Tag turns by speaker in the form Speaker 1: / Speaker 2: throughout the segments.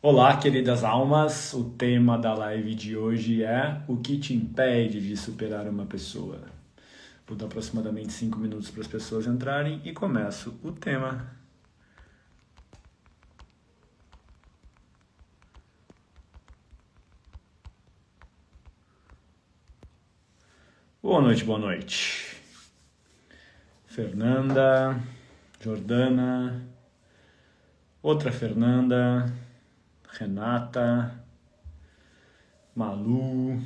Speaker 1: Olá, queridas almas. O tema da live de hoje é o que te impede de superar uma pessoa. Vou dar aproximadamente 5 minutos para as pessoas entrarem e começo o tema. Boa noite, boa noite. Fernanda, Jordana, outra Fernanda, Renata, Malu,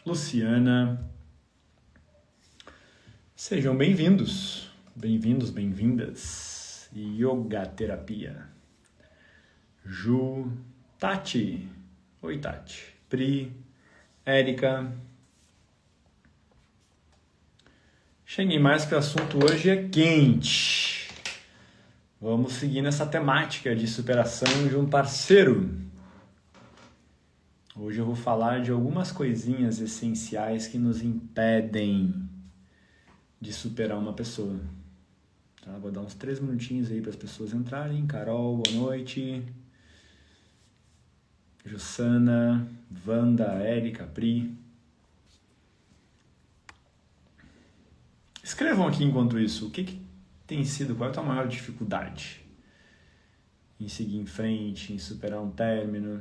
Speaker 1: Luciana. Sejam bem-vindos, bem-vindas. Yoga Terapia. Ju, Tati. Oi, Tati. Pri, Érica. Cheguei mais que o assunto hoje é quente. Vamos seguir nessa temática de superação de um parceiro. Hoje eu vou falar de algumas coisinhas essenciais que nos impedem de superar uma pessoa. Tá? Vou dar uns 3 minutinhos aí para as pessoas entrarem. Carol, boa noite. Jussana, Wanda, Érica, Pri. Escrevam aqui enquanto isso, o que tem sido, qual é a tua maior dificuldade em seguir em frente, em superar um término?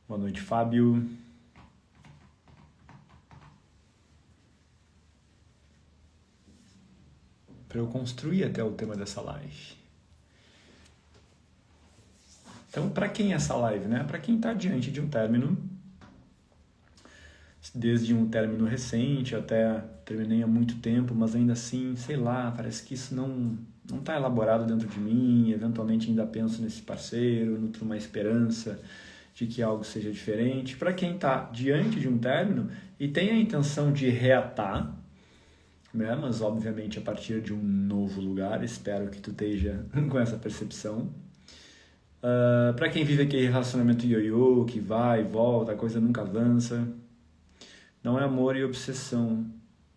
Speaker 1: Boa noite, Fábio. Para eu construir até o tema dessa live. Então, para quem é essa live, né? Para quem está diante de um término, desde um término recente até terminei há muito tempo, mas ainda assim, sei lá, parece que isso não está elaborado dentro de mim, eventualmente ainda penso nesse parceiro, nutro uma esperança de que algo seja diferente. Para quem está diante de um término e tem a intenção de reatar, né? Mas obviamente a partir de um novo lugar, espero que tu esteja com essa percepção. Para quem vive aquele relacionamento ioiô, que vai e volta, a coisa nunca avança. Não é amor e obsessão.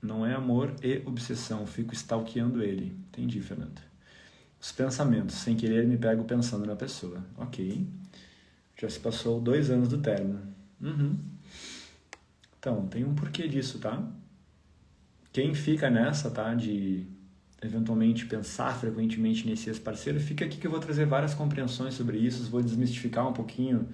Speaker 1: Não é amor e obsessão. Fico stalkeando ele. Entendi, Fernanda. Os pensamentos. Sem querer me pego pensando na pessoa. Ok. Já se passou 2 anos do término. Então, tem um porquê disso, tá? Quem fica nessa, tá? De eventualmente pensar frequentemente nesse ex-parceiro, fica aqui que eu vou trazer várias compreensões sobre isso. Vou desmistificar um pouquinho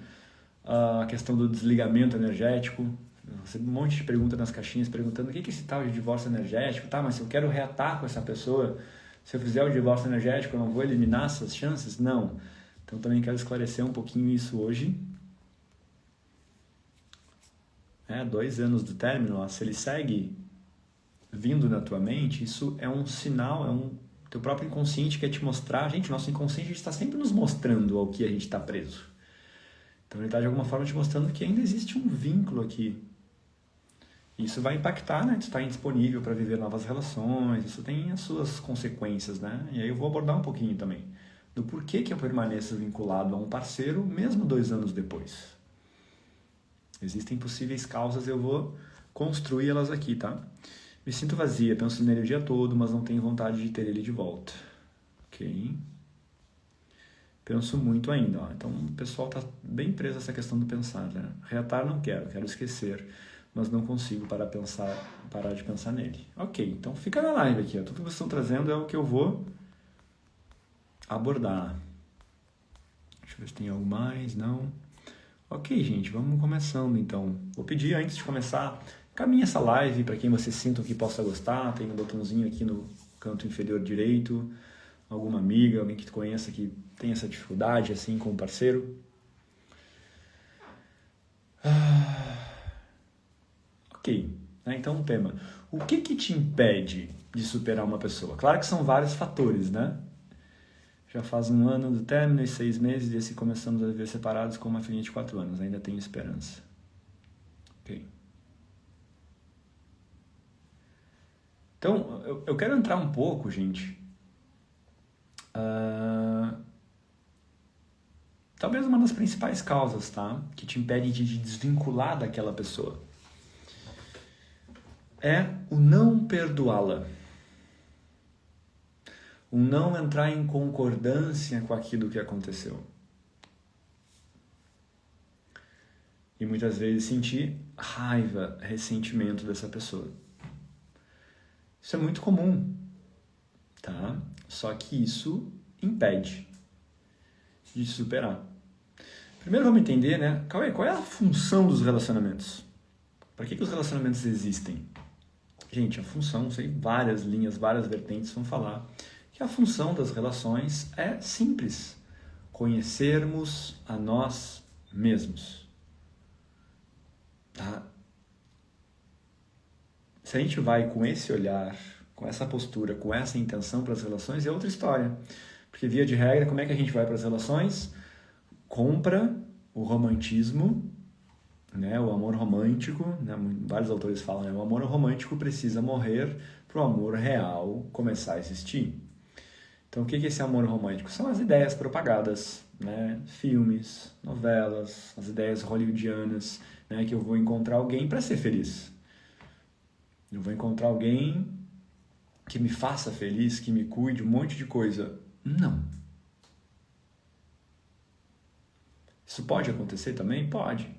Speaker 1: a questão do desligamento energético. Eu recebo um monte de perguntas nas caixinhas perguntando o que é esse tal de divórcio energético, tá? Mas se eu quero reatar com essa pessoa, se eu fizer o divórcio energético, eu não vou eliminar essas chances? Não. Então também quero esclarecer um pouquinho isso hoje. 2 anos do término, ó, se ele segue vindo na tua mente, isso é um sinal, teu próprio inconsciente quer te mostrar. Gente, nosso inconsciente está sempre nos mostrando ao que a gente está preso. Então ele está de alguma forma te mostrando que ainda existe um vínculo aqui. Isso vai impactar, né? Tu está indisponível para viver novas relações, isso tem as suas consequências, né? E aí eu vou abordar um pouquinho também do porquê que eu permaneço vinculado a um parceiro mesmo 2 anos depois. Existem possíveis causas, eu vou construir elas aqui, tá? Me sinto vazia, penso nele o dia todo, mas não tenho vontade de ter ele de volta. Ok? Penso muito ainda, ó. Então o pessoal está bem preso a essa questão do pensar, né? Reatar não quero esquecer, mas não consigo parar de pensar nele. Ok, então fica na live aqui, ó. Tudo que vocês estão trazendo é o que eu vou abordar. Deixa eu ver se tem algo mais, não. Ok, gente, vamos começando então. Vou pedir antes de começar, caminhe essa live para quem vocês sintam que possa gostar. Tem um botãozinho aqui no canto inferior direito. Alguma amiga, alguém que tu conheça que tem essa dificuldade assim com o parceiro. Ok, né? Então o tema. O que te impede de superar uma pessoa? Claro que são vários fatores, né? Já faz 1 ano do término e 6 meses e começamos a viver separados com uma filhinha de 4 anos. Ainda tenho esperança. Ok. Então, eu quero entrar um pouco, gente. Talvez uma das principais causas, tá? Que te impede de desvincular daquela pessoa é o não perdoá-la. O não entrar em concordância com aquilo que aconteceu. E muitas vezes sentir raiva, ressentimento dessa pessoa. Isso é muito comum, tá? Só que isso impede de superar. Primeiro vamos entender, né? Cauê, qual é a função dos relacionamentos? Para que os relacionamentos existem? Gente, a função, sei, várias linhas, várias vertentes vão falar que a função das relações é simples. Conhecermos a nós mesmos. Tá? Se a gente vai com esse olhar, com essa postura, com essa intenção para as relações, é outra história. Porque, via de regra, como é que a gente vai para as relações? Compra o romantismo, né? O amor romântico, né? Vários autores falam, né? O amor romântico precisa morrer para o amor real começar a existir. Então, o que é esse amor romântico? São as ideias propagadas, né? Filmes, novelas, as ideias hollywoodianas, né? Que eu vou encontrar alguém para ser feliz. Eu vou encontrar alguém que me faça feliz, que me cuide, um monte de coisa. Não. Isso pode acontecer também? Pode.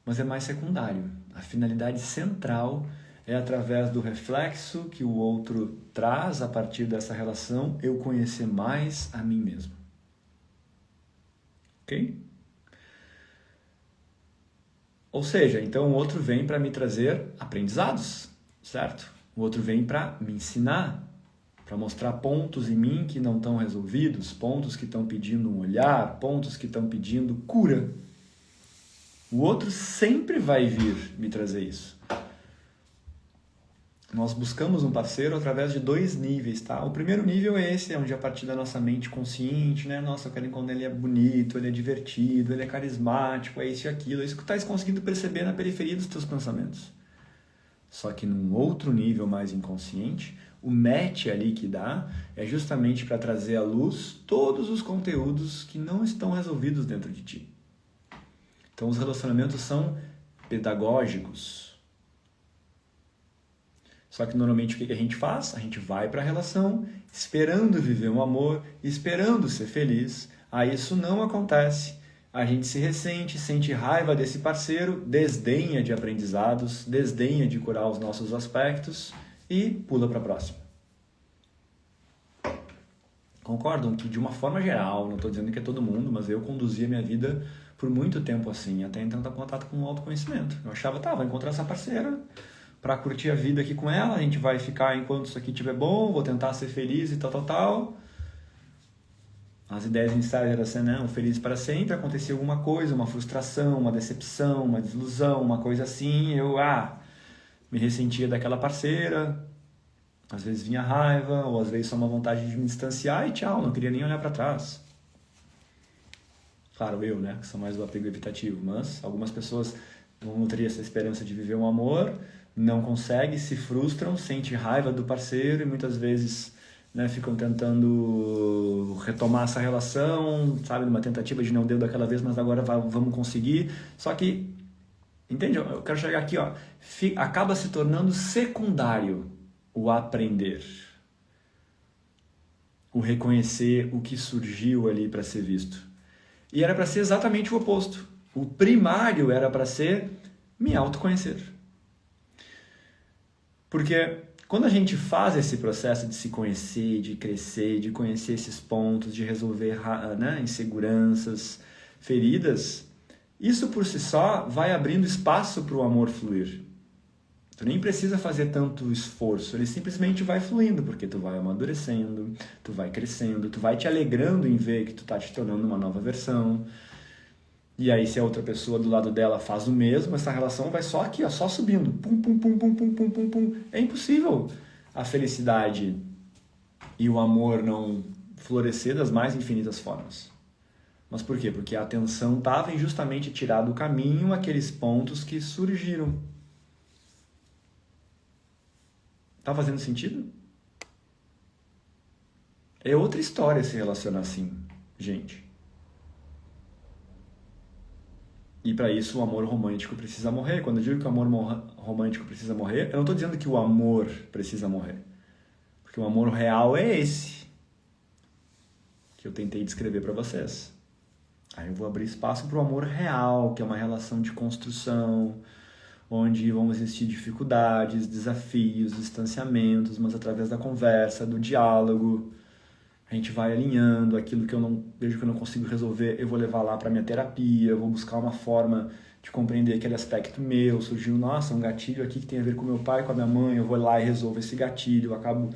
Speaker 1: Mas é mais secundário. A finalidade central é, através do reflexo que o outro traz a partir dessa relação, eu conhecer mais a mim mesmo. Ok? Ou seja, então o outro vem para me trazer aprendizados, certo? O outro vem para me ensinar, para mostrar pontos em mim que não estão resolvidos, pontos que estão pedindo um olhar, pontos que estão pedindo cura. O outro sempre vai vir me trazer isso. Nós buscamos um parceiro através de 2 níveis, tá? O primeiro nível é esse, onde a partir da nossa mente consciente, né? Nossa, eu quero encontrar ele é bonito, ele é divertido, ele é carismático, é isso e aquilo. É isso que tu estás conseguindo perceber na periferia dos teus pensamentos. Só que num outro nível mais inconsciente, o match ali que dá é justamente para trazer à luz todos os conteúdos que não estão resolvidos dentro de ti. Então os relacionamentos são pedagógicos. Só que normalmente o que a gente faz? A gente vai para a relação esperando viver um amor, esperando ser feliz. Aí isso não acontece. A gente se ressente, sente raiva desse parceiro, desdenha de aprendizados, desdenha de curar os nossos aspectos e pula para a próxima. Concordam que, de uma forma geral, não estou dizendo que é todo mundo, mas eu conduzia minha vida por muito tempo assim, até então estar em contato com o autoconhecimento. Eu achava, vou encontrar essa parceira para curtir a vida aqui com ela, a gente vai ficar enquanto isso aqui estiver bom, vou tentar ser feliz e tal. As ideias iniciais eram assim, não, feliz para sempre, acontecia alguma coisa, uma frustração, uma decepção, uma desilusão, uma coisa assim, eu me ressentia daquela parceira, às vezes vinha raiva, ou às vezes só uma vontade de me distanciar e tchau, não queria nem olhar para trás. Claro, eu, né, que sou mais do apego evitativo, mas algumas pessoas vão nutrir essa esperança de viver um amor, não conseguem, se frustram, sentem raiva do parceiro e muitas vezes, né, ficam tentando retomar essa relação, sabe, numa tentativa de não deu daquela vez, mas agora vamos conseguir. Só que, entende? Eu quero chegar aqui, acaba se tornando secundário o aprender, o reconhecer o que surgiu ali para ser visto. E era para ser exatamente o oposto. O primário era para ser me autoconhecer. Porque quando a gente faz esse processo de se conhecer, de crescer, de conhecer esses pontos, de resolver, né, inseguranças, feridas, isso por si só vai abrindo espaço para o amor fluir. Tu nem precisa fazer tanto esforço, ele simplesmente vai fluindo, porque tu vai amadurecendo, tu vai crescendo, tu vai te alegrando em ver que tu tá te tornando uma nova versão. E aí, se a outra pessoa do lado dela faz o mesmo, essa relação vai só aqui, só subindo. Pum, pum, pum, pum, pum, pum, pum, pum. É impossível a felicidade e o amor não florescer das mais infinitas formas. Mas por quê? Porque a atenção estava em justamente tirar do caminho aqueles pontos que surgiram. Tá fazendo sentido? É outra história se relacionar assim, gente. E para isso o amor romântico precisa morrer. Quando eu digo que o amor romântico precisa morrer, eu não estou dizendo que o amor precisa morrer. Porque o amor real é esse que eu tentei descrever para vocês. Aí eu vou abrir espaço para o amor real, que é uma relação de construção, onde vão existir dificuldades, desafios, distanciamentos, mas através da conversa, do diálogo, a gente vai alinhando aquilo que eu não vejo que eu não consigo resolver, eu vou levar lá para minha terapia, eu vou buscar uma forma de compreender aquele aspecto meu, surgiu, nossa, um gatilho aqui que tem a ver com meu pai, com a minha mãe, eu vou lá e resolvo esse gatilho, eu acabo,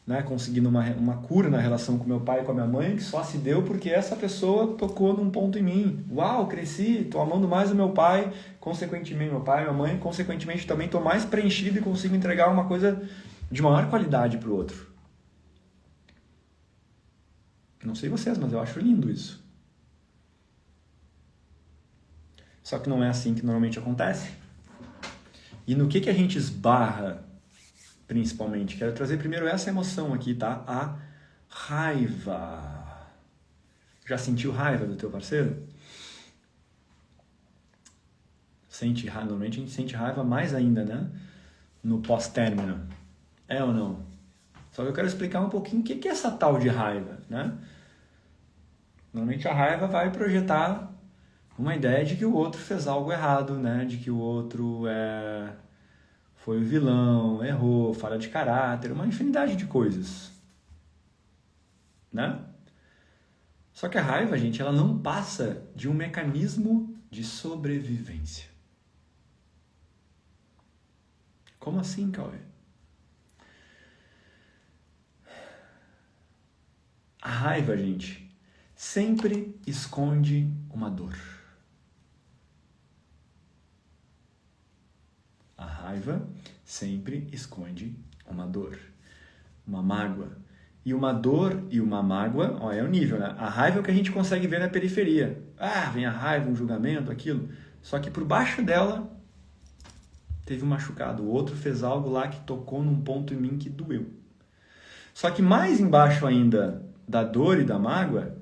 Speaker 1: né, conseguindo uma cura na relação com meu pai e com a minha mãe, que só se deu porque essa pessoa tocou num ponto em mim. Uau, cresci, tô amando mais o meu pai, consequentemente meu pai e minha mãe, consequentemente também tô mais preenchido e consigo entregar uma coisa de maior qualidade pro outro. Não sei vocês, mas eu acho lindo isso. Só que não é assim que normalmente acontece. E no que a gente esbarra, principalmente? Quero trazer primeiro essa emoção aqui, tá? A raiva. Já sentiu raiva do teu parceiro? Sente raiva? Normalmente a gente sente raiva mais ainda, né? No pós-término. É ou não? Só que eu quero explicar um pouquinho o que é essa tal de raiva, né? Normalmente a raiva vai projetar uma ideia de que o outro fez algo errado, né? De que o outro foi o vilão, errou, falha de caráter, uma infinidade de coisas, né? Só que a raiva, gente, ela não passa de um mecanismo de sobrevivência. Como assim, Cauê? A raiva, gente, sempre esconde uma dor. A raiva sempre esconde uma dor, uma mágoa. E uma dor e uma mágoa, ó, é o nível, né? A raiva é o que a gente consegue ver na periferia. Ah, vem a raiva, um julgamento, aquilo. Só que por baixo dela teve um machucado. O outro fez algo lá que tocou num ponto em mim que doeu. Só que mais embaixo ainda da dor e da mágoa,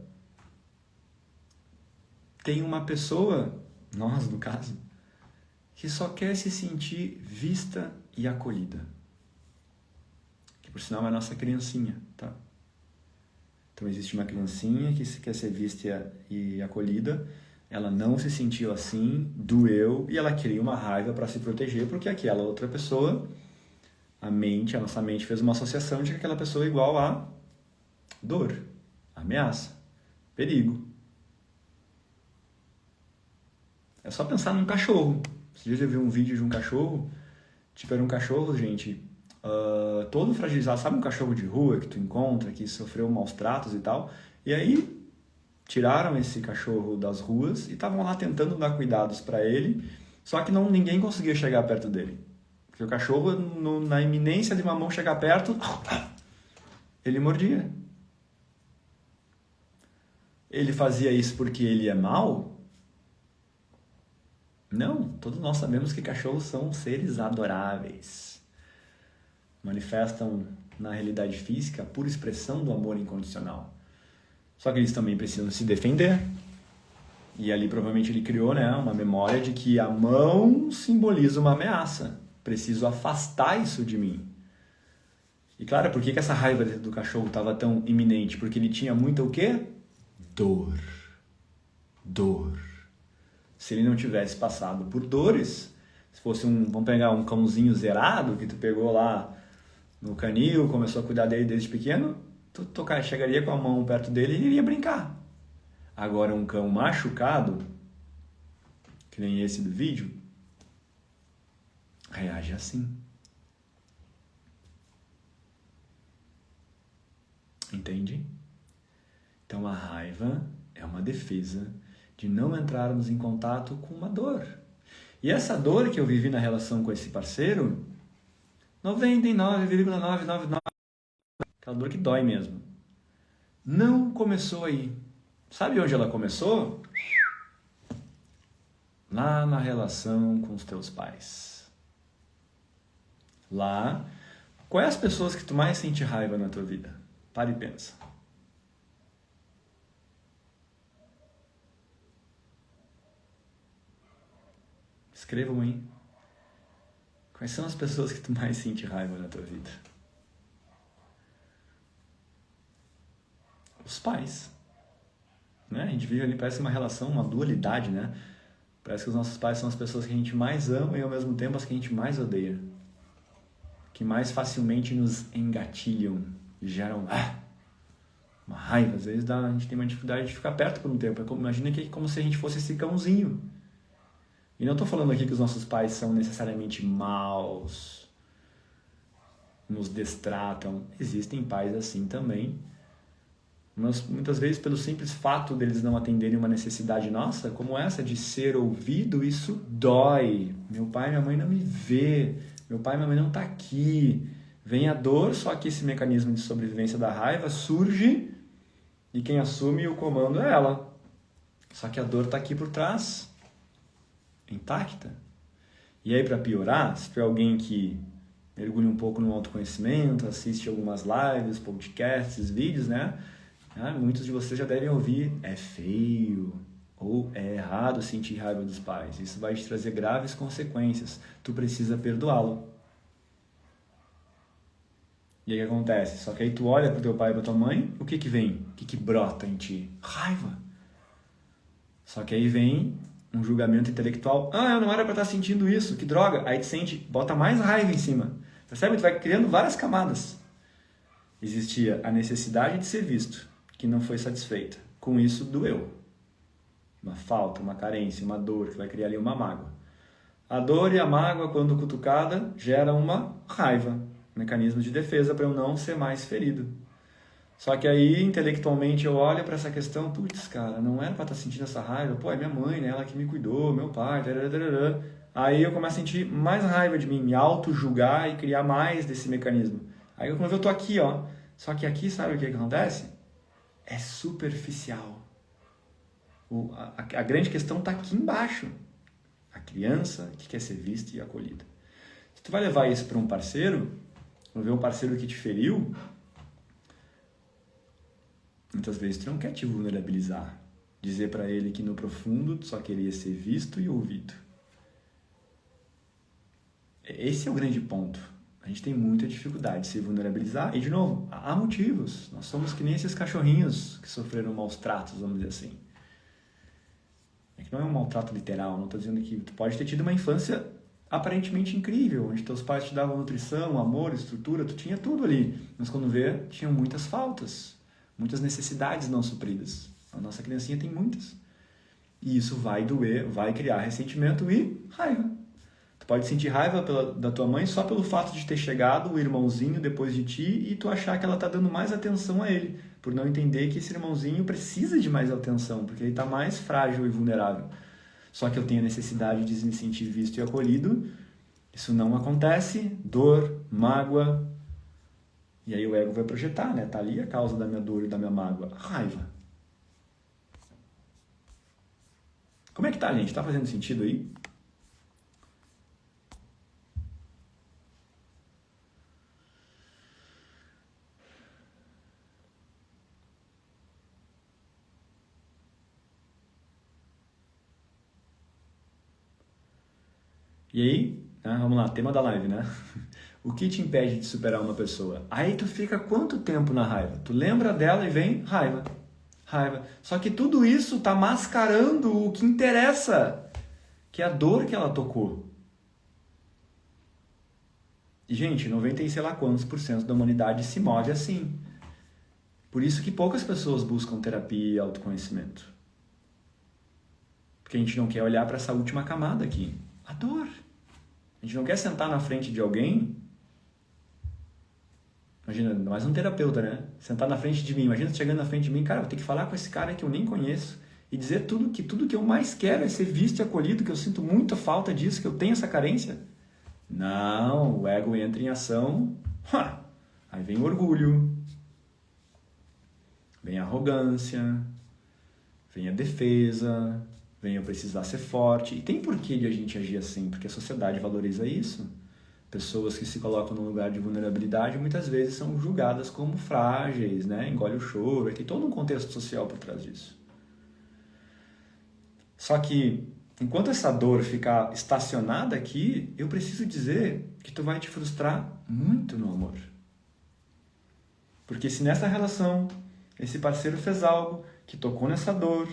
Speaker 1: tem uma pessoa, nós no caso, que só quer se sentir vista e acolhida. Que por sinal é a nossa criancinha, tá? Então existe uma criancinha que quer ser vista e acolhida, ela não se sentiu assim, doeu, e ela cria uma raiva para se proteger, porque aquela outra pessoa, a nossa mente fez uma associação de que aquela pessoa é igual a dor, ameaça, perigo. É só pensar num cachorro. Esses dias eu vi um vídeo de um cachorro, tipo, era um cachorro, gente, todo fragilizado. Sabe um cachorro de rua que tu encontra, que sofreu maus tratos e tal? E aí, tiraram esse cachorro das ruas e estavam lá tentando dar cuidados para ele, só que ninguém conseguia chegar perto dele. Porque o cachorro, na iminência de uma mão chegar perto, ele mordia. Ele fazia isso porque ele é mau? Não, todos nós sabemos que cachorros são seres adoráveis. Manifestam na realidade física a pura expressão do amor incondicional. Só que eles também precisam se defender. E ali provavelmente ele criou, né, uma memória de que a mão simboliza uma ameaça. Preciso afastar isso de mim. E claro, por que essa raiva do cachorro estava tão iminente? Porque ele tinha muita o quê? Dor. Dor. Se ele não tivesse passado por dores, se fosse vamos pegar um cãozinho zerado que tu pegou lá no canil, começou a cuidar dele desde pequeno, tu chegaria com a mão perto dele e iria brincar. Agora um cão machucado, que nem esse do vídeo, reage assim. Entende? Então a raiva é uma defesa de não entrarmos em contato com uma dor. E essa dor que eu vivi na relação com esse parceiro, 99,999, aquela dor que dói mesmo, não começou aí. Sabe onde ela começou? Lá na relação com os teus pais. Lá, quais as pessoas que tu mais sente raiva na tua vida? Para e pensa. Escrevam aí. Quais são as pessoas que tu mais sente raiva na tua vida? Os pais. né? A gente vive ali, parece uma relação, uma dualidade, né? Parece que os nossos pais são as pessoas que a gente mais ama e ao mesmo tempo as que a gente mais odeia. Que mais facilmente nos engatilham, geram uma raiva. Às vezes a gente tem uma dificuldade de ficar perto por um tempo. Imagina que é como se a gente fosse esse cãozinho. E não estou falando aqui que os nossos pais são necessariamente maus, nos destratam. Existem pais assim também. Mas muitas vezes, pelo simples fato deles não atenderem uma necessidade nossa, como essa de ser ouvido, isso dói. Meu pai e minha mãe não me vê. Meu pai e minha mãe não tá aqui. Vem a dor, só que esse mecanismo de sobrevivência da raiva surge e quem assume o comando é ela. Só que a dor tá aqui por trás, intacta. E aí, para piorar, se tu é alguém que mergulha um pouco no autoconhecimento, assiste algumas lives, podcasts, vídeos, né? Muitos de vocês já devem ouvir, é feio ou é errado sentir raiva dos pais. Isso vai te trazer graves consequências. Tu precisa perdoá-lo. E aí o que acontece? Só que aí tu olha pro teu pai e pra tua mãe, o que que vem? O que que brota em ti? Raiva. Só que aí vem um julgamento intelectual. Eu não era pra estar sentindo isso, que droga. Aí tu sente, bota mais raiva em cima. Percebe? Tu vai criando várias camadas. Existia a necessidade de ser visto, que não foi satisfeita. Com isso, doeu. Uma falta, uma carência, uma dor, que vai criar ali uma mágoa. A dor e a mágoa, quando cutucada, gera uma raiva. Mecanismo de defesa para eu não ser mais ferido. Só que aí, intelectualmente, eu olho para essa questão, putz, cara, não era para estar sentindo essa raiva. Pô, é minha mãe, né? Ela que me cuidou, meu pai, tararara. Aí eu começo a sentir mais raiva de mim, me auto-julgar e criar mais desse mecanismo. Aí quando eu tô aqui, ó. Só que aqui, sabe o que acontece? É superficial. A grande questão está aqui embaixo. A criança que quer ser vista e acolhida. Se tu vai levar isso para um parceiro, ou ver um parceiro que te feriu, muitas vezes tu não quer te vulnerabilizar. Dizer para ele que no profundo tu só queria ser visto e ouvido. Esse é o grande ponto. A gente tem muita dificuldade de se vulnerabilizar. E, de novo, há motivos. Nós somos que nem esses cachorrinhos que sofreram maus tratos, vamos dizer assim. É que não é um maltrato literal. Não estou dizendo que tu pode ter tido uma infância aparentemente incrível, onde teus pais te davam nutrição, amor, estrutura, tu tinha tudo ali. Mas quando vê, tinham muitas faltas, muitas necessidades não supridas. A nossa criancinha tem muitas. E isso vai doer, vai criar ressentimento e raiva. Tu pode sentir raiva da tua mãe só pelo fato de ter chegado o irmãozinho depois de ti e tu achar que ela está dando mais atenção a ele, por não entender que esse irmãozinho precisa de mais atenção, porque ele está mais frágil e vulnerável. Só que eu tenho a necessidade de me sentir visto e acolhido. Isso não acontece. Dor, mágoa. E aí o ego vai projetar, né? Tá ali a causa da minha dor e da minha mágoa. Raiva. Como é que tá, gente? Tá fazendo sentido aí? E aí, vamos lá, tema da live, né? O que te impede de superar uma pessoa? Aí tu fica quanto tempo na raiva? Tu lembra dela e vem raiva. Raiva. Só que tudo isso tá mascarando o que interessa, que é a dor que ela tocou. E, gente, 90 e sei lá quantos % da humanidade se move assim. Por isso que poucas pessoas buscam terapia e autoconhecimento. Porque a gente não quer olhar para essa última camada aqui. A dor. A gente não quer sentar na frente de alguém. Imagina, mais um terapeuta, né? Sentar na frente de mim. Imagina chegando na frente de mim, cara, vou ter que falar com esse cara que eu nem conheço e dizer tudo que eu mais quero é ser visto e acolhido, que eu sinto muita falta disso, que eu tenho essa carência. Não, o ego entra em ação. Aí vem o orgulho, vem a arrogância, vem a defesa, vem eu precisar ser forte. E tem porquê de a gente agir assim, porque a sociedade valoriza isso. Pessoas que se colocam num lugar de vulnerabilidade muitas vezes são julgadas como frágeis, né? Engole o choro, tem todo um contexto social por trás disso. Só que, enquanto essa dor ficar estacionada aqui, eu preciso dizer que tu vai te frustrar muito no amor. Porque se nessa relação esse parceiro fez algo que tocou nessa dor,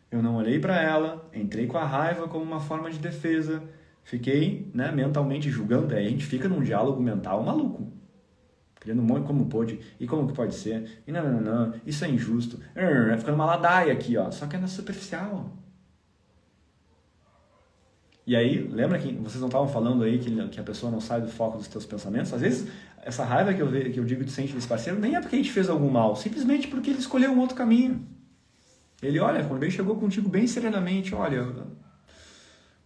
Speaker 1: eu não olhei para ela, entrei com a raiva como uma forma de defesa, fiquei, né, mentalmente julgando, aí a gente fica num diálogo mental maluco, criando um monte como pode, e como que pode ser, e não, isso é injusto, vai ficando uma ladaia aqui, ó, só que é na superficial. E aí, lembra que vocês não estavam falando aí que a pessoa não sai do foco dos teus pensamentos? Às vezes, essa raiva que eu digo de sente desse parceiro, nem é porque a gente fez algum mal, simplesmente porque ele escolheu um outro caminho. Ele, olha, quando ele chegou contigo bem serenamente, olha,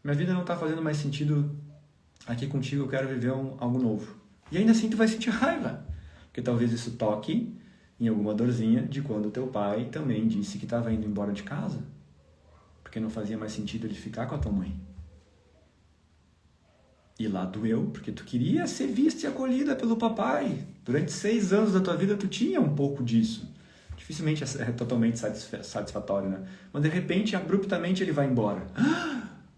Speaker 1: minha vida não está fazendo mais sentido aqui contigo, eu quero viver algo novo. E ainda assim tu vai sentir raiva, porque talvez isso toque em alguma dorzinha de quando teu pai também disse que estava indo embora de casa, porque não fazia mais sentido ele ficar com a tua mãe. E lá doeu, porque tu queria ser vista e acolhida pelo papai. Durante 6 anos da tua vida tu tinha um pouco disso. Dificilmente é totalmente satisfatório, né? Mas de repente, abruptamente ele vai embora.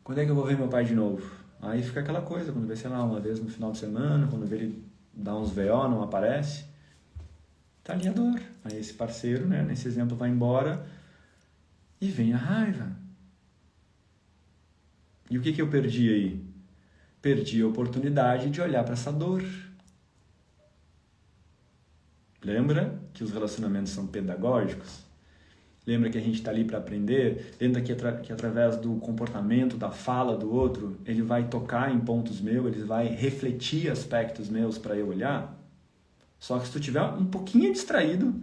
Speaker 1: Quando é que eu vou ver meu pai de novo? Aí fica aquela coisa, quando vê, sei lá, uma vez no final de semana, quando vê ele dá uns VO, não aparece. Tá ali a dor. Aí esse parceiro, né, nesse exemplo, vai embora e vem a raiva. E o que eu perdi aí? Perdi a oportunidade de olhar para essa dor. Lembra que os relacionamentos são pedagógicos? Lembra que a gente está ali para aprender? Lembra que através do comportamento, da fala do outro, ele vai tocar em pontos meus, ele vai refletir aspectos meus para eu olhar? Só que se tu estiver um pouquinho distraído,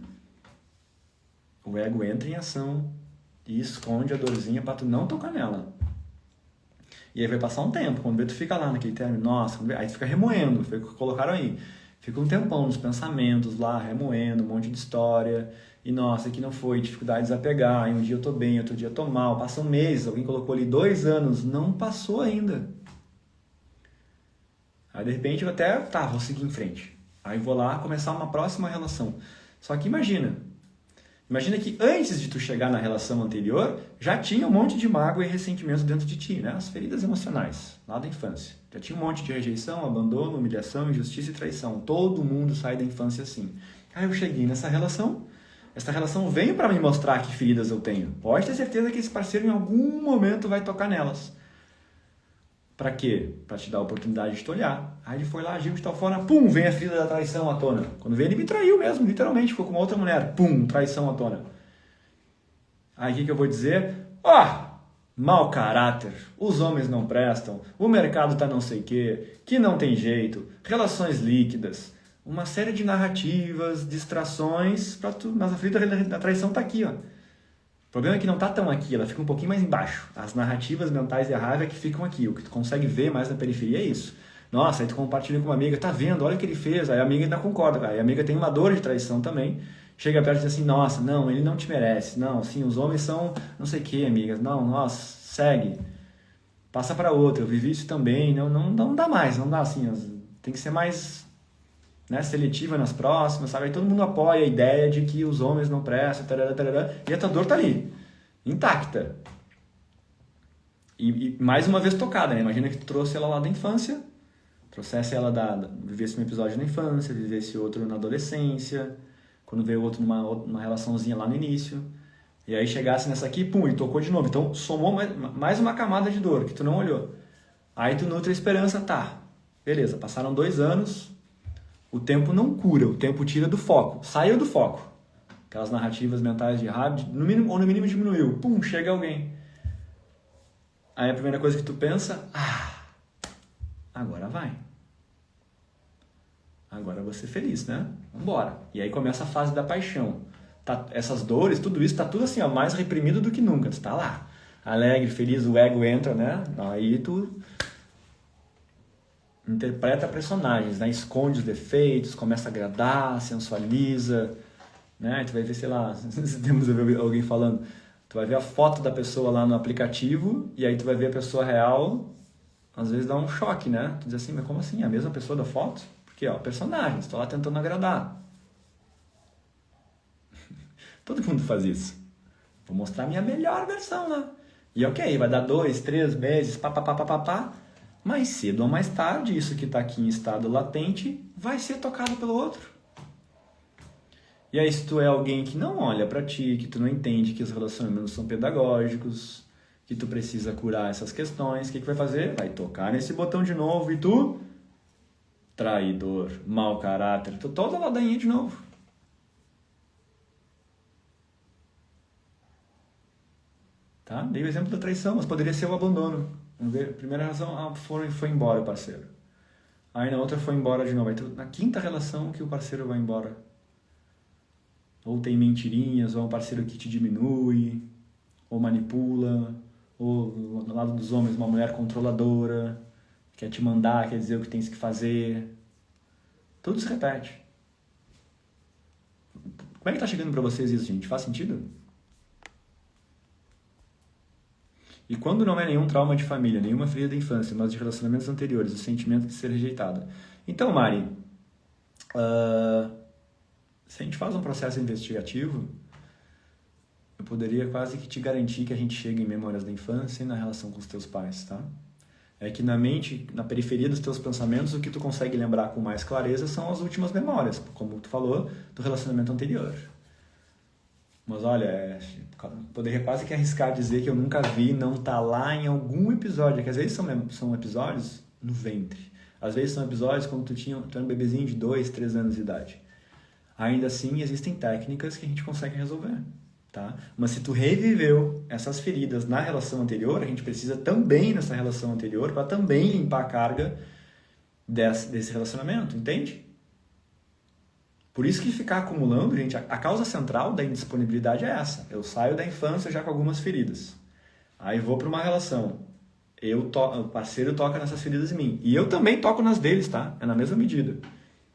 Speaker 1: o ego entra em ação e esconde a dorzinha para tu não tocar nela. E aí vai passar um tempo, quando tu fica lá naquele término, nossa, aí tu fica remoendo, foi o que colocaram aí. Fica um tempão nos pensamentos lá, remoendo um monte de história. E nossa, que não foi, dificuldades a pegar. E um dia eu tô bem, outro dia eu tô mal. Passam meses, alguém colocou ali 2 anos, não passou ainda. Aí de repente eu até, vou seguir em frente. Aí vou lá começar uma próxima relação. Só que imagina que antes de tu chegar na relação anterior, já tinha um monte de mágoa e ressentimento dentro de ti, né? As feridas emocionais, lá da infância. Já tinha um monte de rejeição, abandono, humilhação, injustiça e traição. Todo mundo sai da infância assim. Aí eu cheguei nessa relação, essa relação veio para me mostrar que feridas eu tenho. Pode ter certeza que esse parceiro em algum momento vai tocar nelas. Para quê? Para te dar a oportunidade de te olhar. Aí ele foi lá, agiu de tal forma, pum, vem a ferida da traição à tona. Quando veio, ele me traiu mesmo, literalmente, ficou com uma outra mulher, pum, traição à tona. Aí o que eu vou dizer? Mau caráter, os homens não prestam, o mercado tá não sei o quê, que não tem jeito, relações líquidas, uma série de narrativas, distrações, mas a ferida da traição tá aqui, ó. O problema é que não está tão aqui, ela fica um pouquinho mais embaixo. As narrativas mentais e a raiva é que ficam aqui. O que tu consegue ver mais na periferia é isso. Nossa, aí tu compartilha com uma amiga, tá vendo, olha o que ele fez. Aí a amiga ainda concorda, aí a amiga tem uma dor de traição também. Chega perto e diz assim, nossa, não, ele não te merece. Não, assim, os homens são não sei o que, amiga. Não, nossa, segue. Passa para outra, eu vivi isso também. Não dá mais, não dá assim. Tem que ser mais, né, seletiva nas próximas, sabe? Aí todo mundo apoia a ideia de que os homens não prestam, tarará, e a tua dor tá ali, intacta. E mais uma vez tocada, né? Imagina que tu trouxe ela lá da infância, trouxesse ela vivesse um episódio na infância, vivesse outro na adolescência, quando veio outro numa relaçãozinha lá no início, e aí chegasse nessa aqui, pum, e tocou de novo. Então somou mais uma camada de dor que tu não olhou. Aí tu nutre a esperança, tá, beleza, passaram 2 anos, o tempo não cura, o tempo tira do foco. Saiu do foco. Aquelas narrativas mentais de raiva, no mínimo diminuiu. Pum, chega alguém. Aí a primeira coisa que tu pensa, agora vai. Agora eu vou ser feliz, né? Vambora. E aí começa a fase da paixão. Essas dores, tudo isso, tá tudo assim, ó, mais reprimido do que nunca. Tu tá lá, alegre, feliz, o ego entra, né? Aí tu interpreta personagens, né? Esconde os defeitos, começa a agradar, sensualiza, né? Tu vai ver, sei lá, se temos alguém falando, tu vai ver a foto da pessoa lá no aplicativo e aí tu vai ver a pessoa real, às vezes dá um choque, né? Tu diz assim, mas como assim? É a mesma pessoa da foto? Porque, ó, personagens, tô lá tentando agradar. Todo mundo faz isso. Vou mostrar a minha melhor versão lá. E ok, vai dar 2, 3 meses, pá. Mais cedo ou mais tarde, isso que está aqui em estado latente vai ser tocado pelo outro. E aí, se tu é alguém que não olha pra ti, que tu não entende que os relacionamentos são pedagógicos, que tu precisa curar essas questões, o que vai fazer? Vai tocar nesse botão de novo e tu, traidor, mau caráter, tu toda a ladainha de novo. Tá? Dei o exemplo da traição, mas poderia ser o abandono. A primeira razão, foi embora o parceiro. Aí na outra foi embora de novo. Aí na quinta relação que o parceiro vai embora. Ou tem mentirinhas, ou é um parceiro que te diminui, ou manipula, ou no lado dos homens uma mulher controladora, quer te mandar, quer dizer o que tens que fazer. Tudo se repete. Como é que tá chegando pra vocês isso, gente? Faz sentido? E quando não é nenhum trauma de família, nenhuma ferida da infância, mas de relacionamentos anteriores, o sentimento de ser rejeitada. Então, Mari, se a gente faz um processo investigativo, eu poderia quase que te garantir que a gente chega em memórias da infância e na relação com os teus pais, tá? É que na mente, na periferia dos teus pensamentos, o que tu consegue lembrar com mais clareza são as últimas memórias, como tu falou, do relacionamento anterior. Mas olha, poderia quase que arriscar dizer que eu nunca vi, não tá lá em algum episódio, que às vezes são episódios no ventre. Às vezes são episódios quando tu era um bebezinho de 2, 3 anos de idade. Ainda assim, existem técnicas que a gente consegue resolver, tá? Mas se tu reviveu essas feridas na relação anterior, a gente precisa também nessa relação anterior para também limpar a carga desse relacionamento, entende? Por isso que ficar acumulando, gente, a causa central da indisponibilidade é essa. Eu saio da infância já com algumas feridas. Aí vou para uma relação. O parceiro toca nessas feridas em mim. E eu também toco nas deles, tá? É na mesma medida.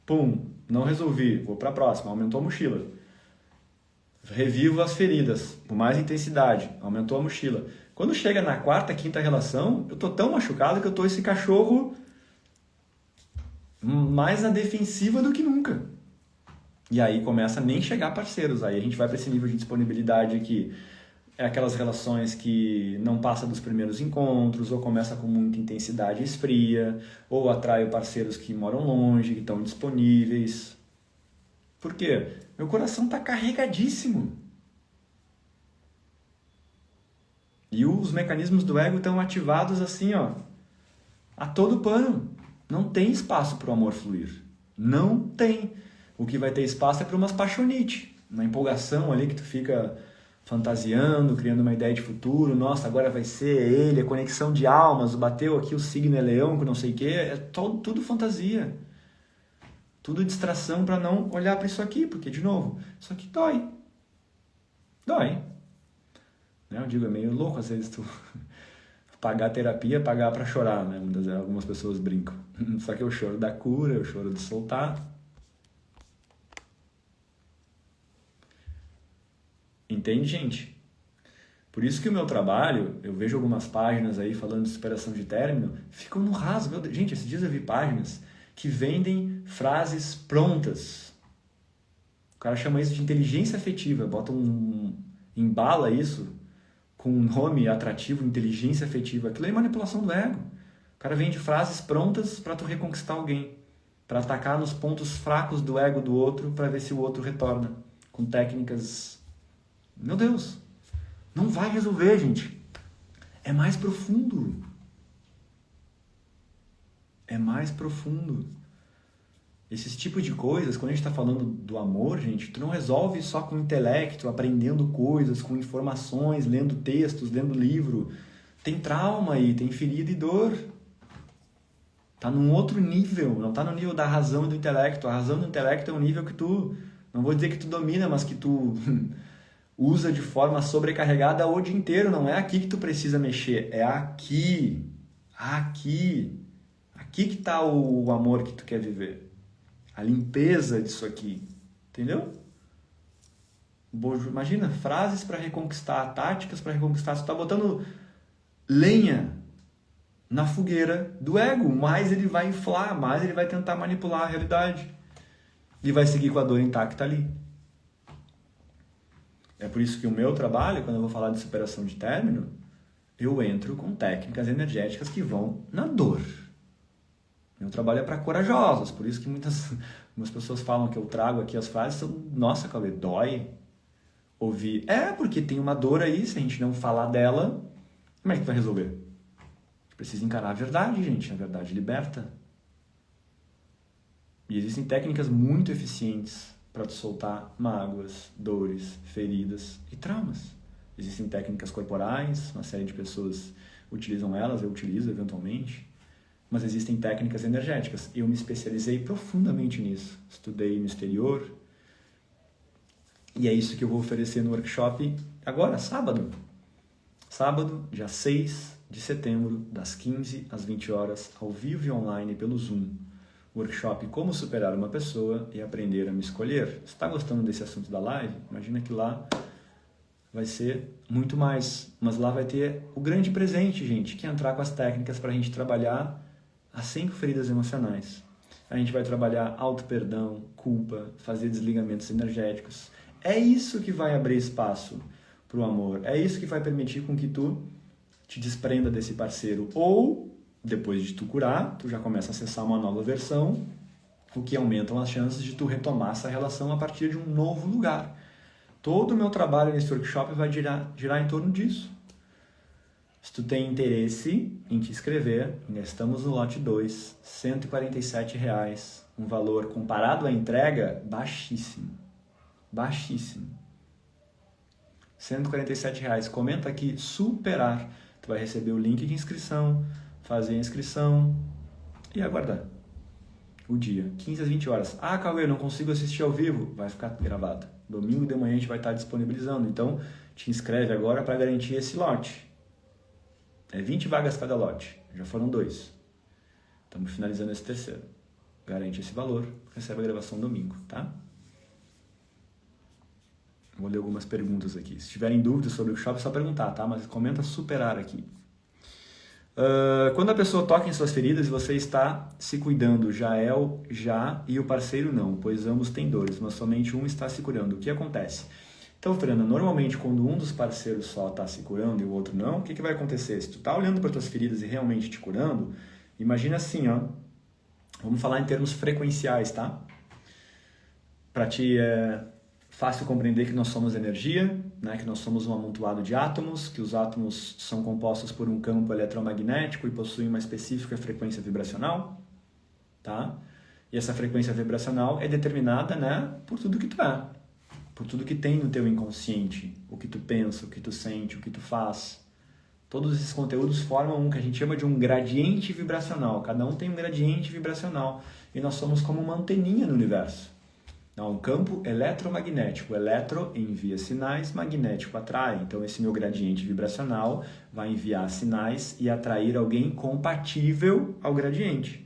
Speaker 1: Pum, não resolvi. Vou para a próxima. Aumentou a mochila. Revivo as feridas com mais intensidade. Aumentou a mochila. Quando chega na quarta, quinta relação, eu tô tão machucado que eu tô esse cachorro mais na defensiva do que nunca. E aí começa a nem chegar parceiros. Aí a gente vai para esse nível de disponibilidade que é aquelas relações que não passa dos primeiros encontros, ou começa com muita intensidade e esfria, ou atrai parceiros que moram longe, que estão disponíveis. Por quê? Meu coração está carregadíssimo. E os mecanismos do ego estão ativados assim, ó, a todo pano. Não tem espaço para o amor fluir. Não tem. O que vai ter espaço é para umas paixonite, uma empolgação ali que tu fica fantasiando, criando uma ideia de futuro. Nossa, agora vai ser ele, a conexão de almas, bateu aqui o signo é leão, que não sei o quê. É tudo fantasia. Tudo distração para não olhar para isso aqui, porque, de novo, isso aqui dói. Dói. Né? Eu digo, é meio louco às vezes tu pagar terapia, pagar para chorar, né? Algumas pessoas brincam. Só que eu choro da cura, eu choro de soltar. Entende, gente? Por isso que o meu trabalho, eu vejo algumas páginas aí falando de superação de término, ficam no raso. Gente, esses dias eu vi páginas que vendem frases prontas. O cara chama isso de inteligência afetiva, embala isso com um nome atrativo, inteligência afetiva. Aquilo é manipulação do ego. O cara vende frases prontas para tu reconquistar alguém, para atacar nos pontos fracos do ego do outro, para ver se o outro retorna, com técnicas. Meu Deus, não vai resolver, gente. É mais profundo. É mais profundo. Esses tipos de coisas, quando a gente está falando do amor, gente, tu não resolve só com o intelecto, aprendendo coisas, com informações, lendo textos, lendo livro. Tem trauma aí, tem ferida e dor. Tá num outro nível, não tá no nível da razão e do intelecto. A razão e do intelecto é um nível que tu, não vou dizer que tu domina, mas que tu usa de forma sobrecarregada o dia inteiro. Não é aqui que tu precisa mexer, é aqui. Aqui. Aqui que está o amor que tu quer viver. A limpeza disso aqui. Entendeu? Imagina, frases para reconquistar, táticas para reconquistar. Você está botando lenha na fogueira do ego. Mais ele vai inflar, mais ele vai tentar manipular a realidade. E vai seguir com a dor intacta ali. É por isso que o meu trabalho, quando eu vou falar de superação de término, eu entro com técnicas energéticas que vão na dor. Meu trabalho é para corajosos, por isso que muitas pessoas falam que eu trago aqui as frases, são, nossa, Cauê, dói ouvir. Porque tem uma dor aí, se a gente não falar dela, como é que vai resolver? A gente precisa encarar a verdade, gente, a verdade liberta. E existem técnicas muito eficientes para tu soltar mágoas, dores, feridas e traumas. Existem técnicas corporais, uma série de pessoas utilizam elas, eu utilizo eventualmente, mas existem técnicas energéticas. Eu me especializei profundamente nisso. Estudei no exterior e é isso que eu vou oferecer no workshop agora, sábado. Sábado, dia 6 de setembro, das 15 às 20 horas, ao vivo e online pelo Zoom. Workshop Como Superar uma Pessoa e Aprender a Me Escolher. Se está gostando desse assunto da live, imagina que lá vai ser muito mais. Mas lá vai ter o grande presente, gente, que é entrar com as técnicas para a gente trabalhar as 5 feridas emocionais. A gente vai trabalhar auto-perdão, culpa, fazer desligamentos energéticos. É isso que vai abrir espaço para o amor. É isso que vai permitir com que tu te desprenda desse parceiro. Ou, depois de tu curar, tu já começa a acessar uma nova versão, o que aumentam as chances de tu retomar essa relação a partir de um novo lugar. Todo o meu trabalho nesse workshop vai girar em torno disso. Se tu tem interesse em te inscrever, ainda estamos no lote 2, R$ 147,00, um valor comparado à entrega baixíssimo. Baixíssimo. R$ 147,00. Comenta aqui superar. Tu vai receber o link de inscrição, fazer a inscrição e aguardar o dia, 15 às 20 horas. Ah, Cauê, eu não consigo assistir ao vivo. Vai ficar gravado. Domingo de manhã a gente vai estar disponibilizando. Então, te inscreve agora para garantir esse lote. É 20 vagas cada lote. Já foram 2. Estamos finalizando esse terceiro. Garante esse valor, recebe a gravação domingo, tá? Vou ler algumas perguntas aqui. Se tiverem dúvidas sobre o workshop, é só perguntar, tá? Mas comenta superar aqui. Quando a pessoa toca em suas feridas e você está se cuidando, e o parceiro não, pois ambos têm dores, mas somente um está se curando. O que acontece? Então, Fernanda, normalmente quando um dos parceiros só está se curando e o outro não, o que vai acontecer? Se tu está olhando para tuas feridas e realmente te curando, imagina assim, ó, vamos falar em termos frequenciais, tá? Para ti é fácil compreender que nós somos energia, né? Que nós somos um amontoado de átomos, que os átomos são compostos por um campo eletromagnético e possuem uma específica frequência vibracional, tá? E essa frequência vibracional é determinada, né, por tudo que tu é. Por tudo que tem no teu inconsciente, o que tu pensa, o que tu sente, o que tu faz. Todos esses conteúdos formam um que a gente chama de um gradiente vibracional. Cada um tem um gradiente vibracional e nós somos como uma anteninha no universo. Um campo eletromagnético. O eletro envia sinais, magnético atrai. Então esse meu gradiente vibracional vai enviar sinais e atrair alguém compatível ao gradiente.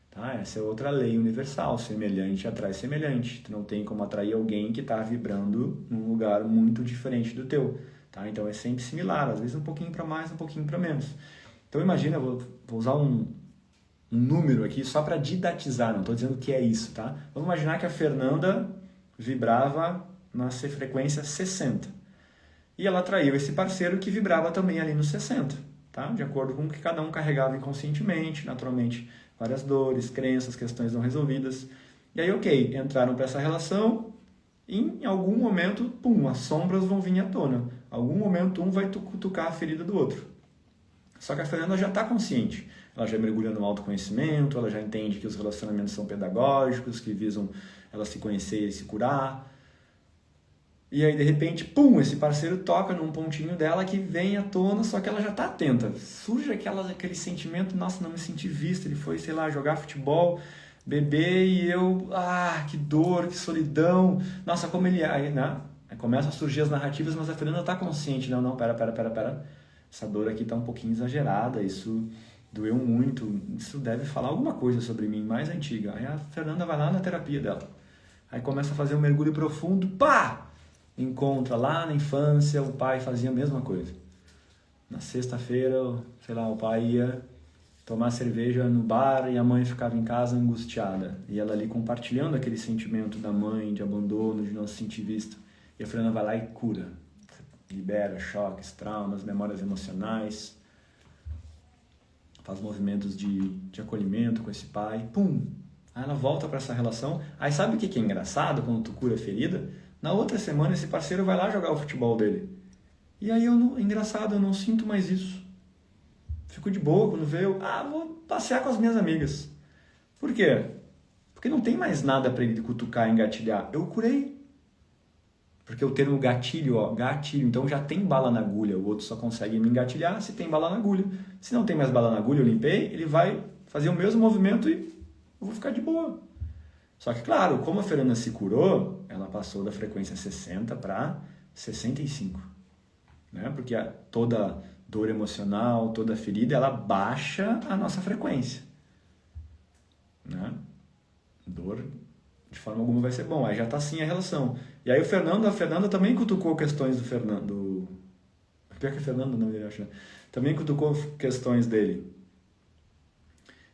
Speaker 1: Tá? Essa é outra lei universal, semelhante atrai semelhante. Tu não tem como atrair alguém que está vibrando num lugar muito diferente do teu. Tá? Então é sempre similar, às vezes um pouquinho para mais, um pouquinho para menos. Então imagina, vou usar um número aqui só para didatizar, não estou dizendo que é isso. Tá? Vamos imaginar que a Fernanda vibrava na frequência 60. E ela atraiu esse parceiro que vibrava também ali no 60. Tá? De acordo com o que cada um carregava inconscientemente, naturalmente. Várias dores, crenças, questões não resolvidas. E aí, ok, entraram para essa relação e em algum momento, pum, as sombras vão vir à tona. Em algum momento, um vai cutucar a ferida do outro. Só que a Fernanda já está consciente. Ela já mergulha no autoconhecimento, ela já entende que os relacionamentos são pedagógicos, que visam ela se conhecer e se curar. E aí, de repente, pum, esse parceiro toca num pontinho dela que vem à tona, só que ela já está atenta. Surge aquele sentimento, nossa, não me senti vista. Ele foi, sei lá, jogar futebol, beber e eu, que dor, que solidão. Nossa, como ele... Aí, né? Aí começam a surgir as narrativas, mas a Fernanda está consciente. Não, pera. Essa dor aqui está um pouquinho exagerada, isso doeu muito. Isso deve falar alguma coisa sobre mim, mais antiga. Aí a Fernanda vai lá na terapia dela. Aí começa a fazer um mergulho profundo, pá! Encontra lá na infância, o pai fazia a mesma coisa. Na sexta-feira, sei lá, o pai ia tomar cerveja no bar e a mãe ficava em casa angustiada. E ela ali compartilhando aquele sentimento da mãe, de abandono, de não se sentir vista. E a Fernanda vai lá e cura. Libera choques, traumas, memórias emocionais. faz movimentos de acolhimento com esse pai, pum! Aí ela volta para essa relação. Aí sabe o que é engraçado quando tu cura a ferida? Na outra semana esse parceiro vai lá jogar o futebol dele. E aí engraçado, eu não sinto mais isso. Fico de boa quando vê vou passear com as minhas amigas. Por quê? Porque não tem mais nada para ele cutucar e engatilhar. Eu curei. Porque o termo gatilho, gatilho, então já tem bala na agulha. O outro só consegue me engatilhar se tem bala na agulha. Se não tem mais bala na agulha, eu limpei, ele vai fazer o mesmo movimento e eu vou ficar de boa. Só que, claro, como a Fernanda se curou, ela passou da frequência 60 para 65. Né? Porque toda dor emocional, toda ferida, ela baixa a nossa frequência. Né? Dor, de forma alguma, vai ser bom. Aí já está assim a relação. E aí a Fernanda também cutucou questões do Fernando. Pior que a Fernanda, não, eu acho. Né? Também cutucou questões dele.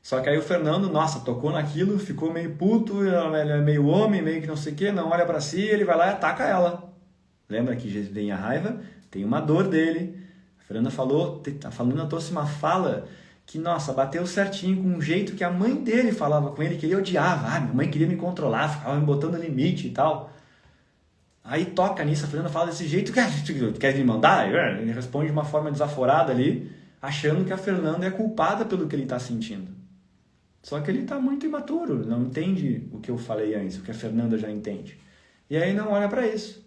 Speaker 1: Só que aí o Fernando, nossa, tocou naquilo, ficou meio puto, ele é meio homem, meio que não sei o quê, não olha pra si, ele vai lá e ataca ela. Lembra que vem a raiva? Tem uma dor dele. A Fernanda trouxe uma fala que, nossa, bateu certinho com um jeito que a mãe dele falava com ele, que ele odiava. Minha mãe queria me controlar, ficava me botando limite e tal. Aí toca nisso, a Fernanda fala desse jeito, quer me mandar? Ele responde de uma forma desaforada ali, achando que a Fernanda é culpada pelo que ele está sentindo. Só que ele está muito imaturo, não entende o que eu falei antes, o que a Fernanda já entende. E aí não olha para isso.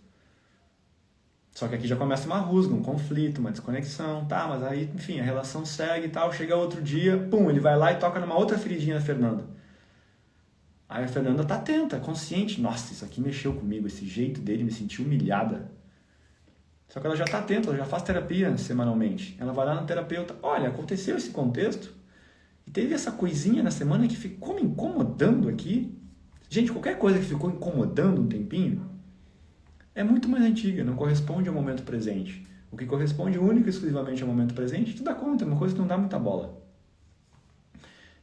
Speaker 1: Só que aqui já começa uma rusga, um conflito, uma desconexão, tá? Mas aí, enfim, a relação segue e tal, chega outro dia, pum, ele vai lá e toca numa outra feridinha da Fernanda. Aí a Fernanda tá atenta, consciente, nossa, isso aqui mexeu comigo, esse jeito dele me senti humilhada. Só que ela já tá atenta, ela já faz terapia semanalmente. Ela vai lá no terapeuta, olha, aconteceu esse contexto, e teve essa coisinha na semana que ficou me incomodando aqui. Gente, qualquer coisa que ficou incomodando um tempinho é muito mais antiga, não corresponde ao momento presente. O que corresponde único e exclusivamente ao momento presente, tu dá conta, é uma coisa que não dá muita bola.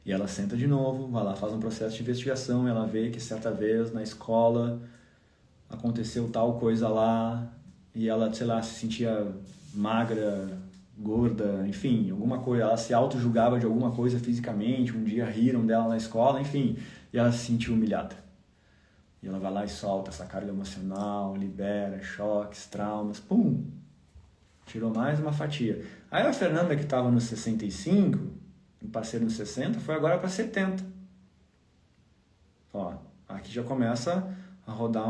Speaker 1: E ela senta de novo, vai lá, faz um processo de investigação, ela vê que certa vez na escola aconteceu tal coisa lá, e ela, sei lá, se sentia magra, gorda, enfim, alguma coisa, ela se auto-julgava de alguma coisa fisicamente, um dia riram dela na escola, enfim, e ela se sentiu humilhada. E ela vai lá e solta essa carga emocional, libera choques, traumas, pum! Tirou mais uma fatia. Aí a Fernanda, que estava nos 65, o parceiro nos 60, foi agora para 70. Ó, aqui já começa a rodar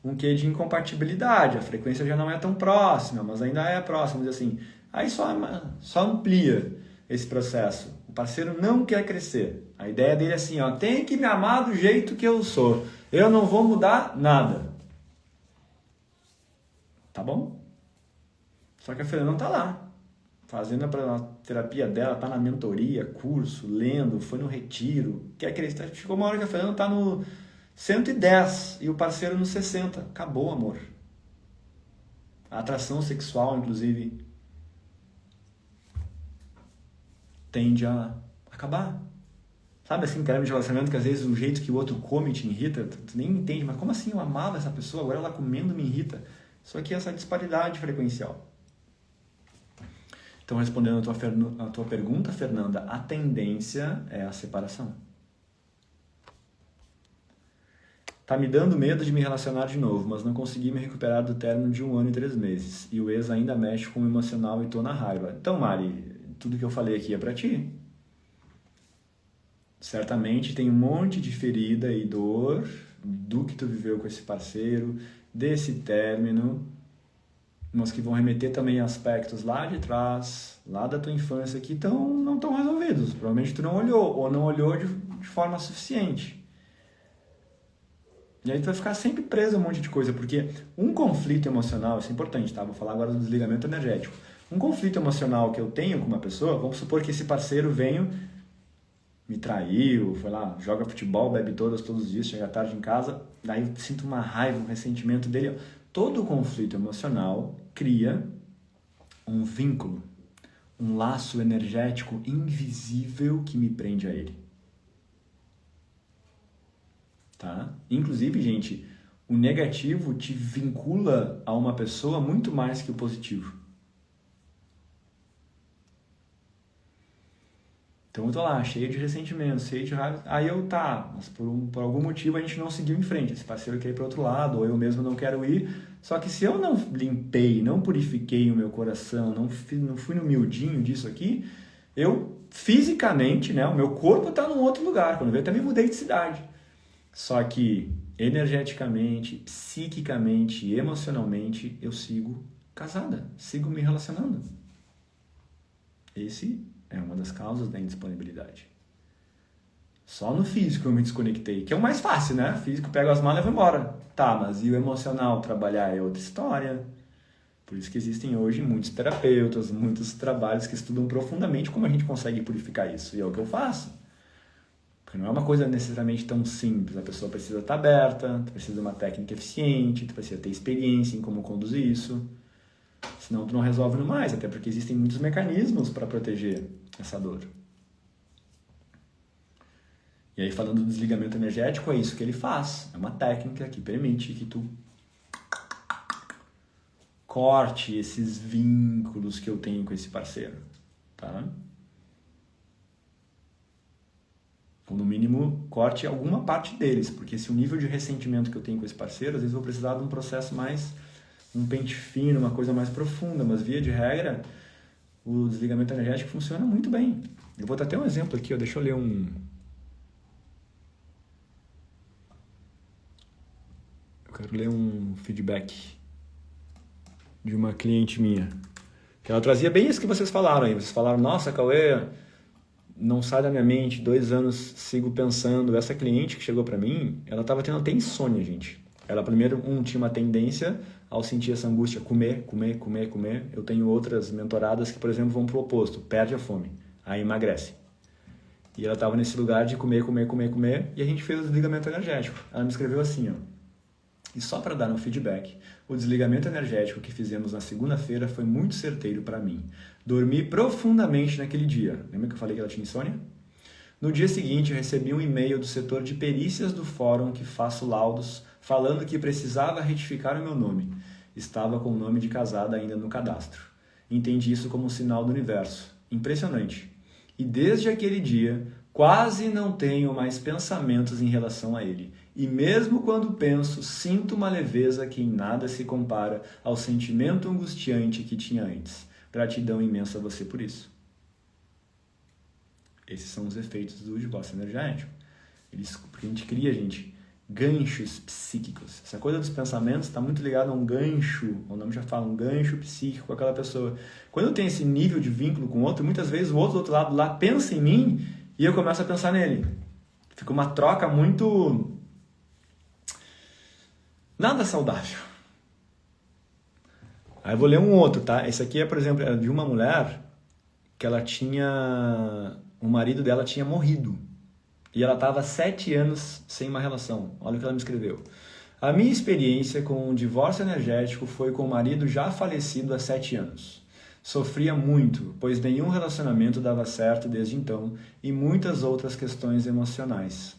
Speaker 1: um quê de incompatibilidade. A frequência já não é tão próxima, mas ainda é próxima, diz assim. Aí só amplia esse processo. O parceiro não quer crescer. A ideia dele é assim, ó, tem que me amar do jeito que eu sou. Eu não vou mudar nada. Tá bom? Só que a Fernanda não tá lá. Fazendo a terapia dela, tá na mentoria, curso, lendo, foi no retiro. Quer crescer? Chegou uma hora que a Fernanda tá no 110 e o parceiro no 60. Acabou o amor. A atração sexual, inclusive, tende a acabar. Sabe assim, termos de relacionamento que às vezes o jeito que o outro come te irrita, tu nem entende, mas como assim eu amava essa pessoa, agora ela comendo me irrita? Isso aqui é essa disparidade frequencial. Então, respondendo a tua pergunta, Fernanda, a tendência é a separação. Tá me dando medo de me relacionar de novo, mas não consegui me recuperar do término de 1 ano e 3 meses. E o ex ainda mexe com o emocional e tô na raiva. Então, Mari, tudo que eu falei aqui é pra ti. Certamente tem um monte de ferida e dor do que tu viveu com esse parceiro, desse término, mas que vão remeter também a aspectos lá de trás, lá da tua infância, que não estão resolvidos. Provavelmente tu não olhou, ou não olhou de forma suficiente. E aí tu vai ficar sempre preso a um monte de coisa, porque um conflito emocional, isso é importante, tá? Vou falar agora do desligamento energético. Um conflito emocional que eu tenho com uma pessoa, vamos supor que esse parceiro me traiu, foi lá, joga futebol, bebe todos os dias, chega tarde em casa, daí eu sinto uma raiva, um ressentimento dele. Todo conflito emocional cria um vínculo, um laço energético invisível que me prende a ele. Tá? Inclusive, gente, o negativo te vincula a uma pessoa muito mais que o positivo. Então eu tô lá, cheio de ressentimento, cheio de raiva. Aí eu, tá, mas por algum motivo a gente não seguiu em frente. Esse parceiro quer ir para outro lado, ou eu mesmo não quero ir. Só que se eu não limpei, não purifiquei o meu coração, não fui no miudinho disso aqui, eu fisicamente, né, o meu corpo tá num outro lugar. Quando eu até me mudei de cidade. Só que energeticamente, psiquicamente, emocionalmente, eu sigo casada, sigo me relacionando. Esse é uma das causas da indisponibilidade. Só no físico eu me desconectei, que é o mais fácil, né? Físico, pego as malas e vou embora. Tá, mas e o emocional? Trabalhar é outra história. Por isso que existem hoje muitos terapeutas, muitos trabalhos que estudam profundamente como a gente consegue purificar isso. E é o que eu faço. Porque não é uma coisa necessariamente tão simples. A pessoa precisa estar aberta, precisa de uma técnica eficiente, precisa ter experiência em como conduzir isso. Senão tu não resolve no mais, até porque existem muitos mecanismos para proteger essa dor. E aí, falando do desligamento energético, é isso que ele faz. É uma técnica que permite que tu corte esses vínculos que eu tenho com esse parceiro, tá? Ou no mínimo, corte alguma parte deles, porque se o nível de ressentimento que eu tenho com esse parceiro, às vezes eu vou precisar de um processo mais, um pente fino, uma coisa mais profunda, mas via de regra, o desligamento energético funciona muito bem. Eu vou dar até um exemplo aqui, ó, deixa eu ler um... Eu quero ler um feedback de uma cliente minha, que ela trazia bem isso que vocês falaram aí. Vocês falaram, nossa, Cauê, não sai da minha mente, 2 anos sigo pensando. Essa cliente que chegou pra mim, ela tava tendo até insônia, gente. Ela primeiro, tinha uma tendência ao sentir essa angústia, comer. Eu tenho outras mentoradas que, por exemplo, vão pro oposto, perde a fome, aí emagrece. E ela tava nesse lugar de comer, e a gente fez o desligamento energético. Ela me escreveu assim, ó. E só para dar um feedback, o desligamento energético que fizemos na segunda-feira foi muito certeiro para mim. Dormi profundamente naquele dia. Lembra que eu falei que ela tinha insônia? No dia seguinte, eu recebi um e-mail do setor de perícias do fórum que faço laudos, falando que precisava retificar o meu nome. Estava com o nome de casada ainda no cadastro. Entendi isso como um sinal do universo. Impressionante. E desde aquele dia, quase não tenho mais pensamentos em relação a ele. E mesmo quando penso, sinto uma leveza que em nada se compara ao sentimento angustiante que tinha antes. Gratidão imensa a você por isso. Esses são os efeitos do divórcio energético. Porque a gente cria, gente, ganchos psíquicos. Essa coisa dos pensamentos está muito ligada a um gancho, o nome já fala, um gancho psíquico com aquela pessoa. Quando eu tenho esse nível de vínculo com o outro, muitas vezes o outro do outro lado lá pensa em mim e eu começo a pensar nele. Fica uma troca muito... nada saudável. Aí eu vou ler um outro, tá? Esse aqui é, por exemplo, é de uma mulher que ela tinha... o marido dela tinha morrido. E ela estava 7 anos sem uma relação. Olha o que ela me escreveu. A minha experiência com o divórcio energético foi com o marido já falecido há 7 anos. Sofria muito, pois nenhum relacionamento dava certo desde então e muitas outras questões emocionais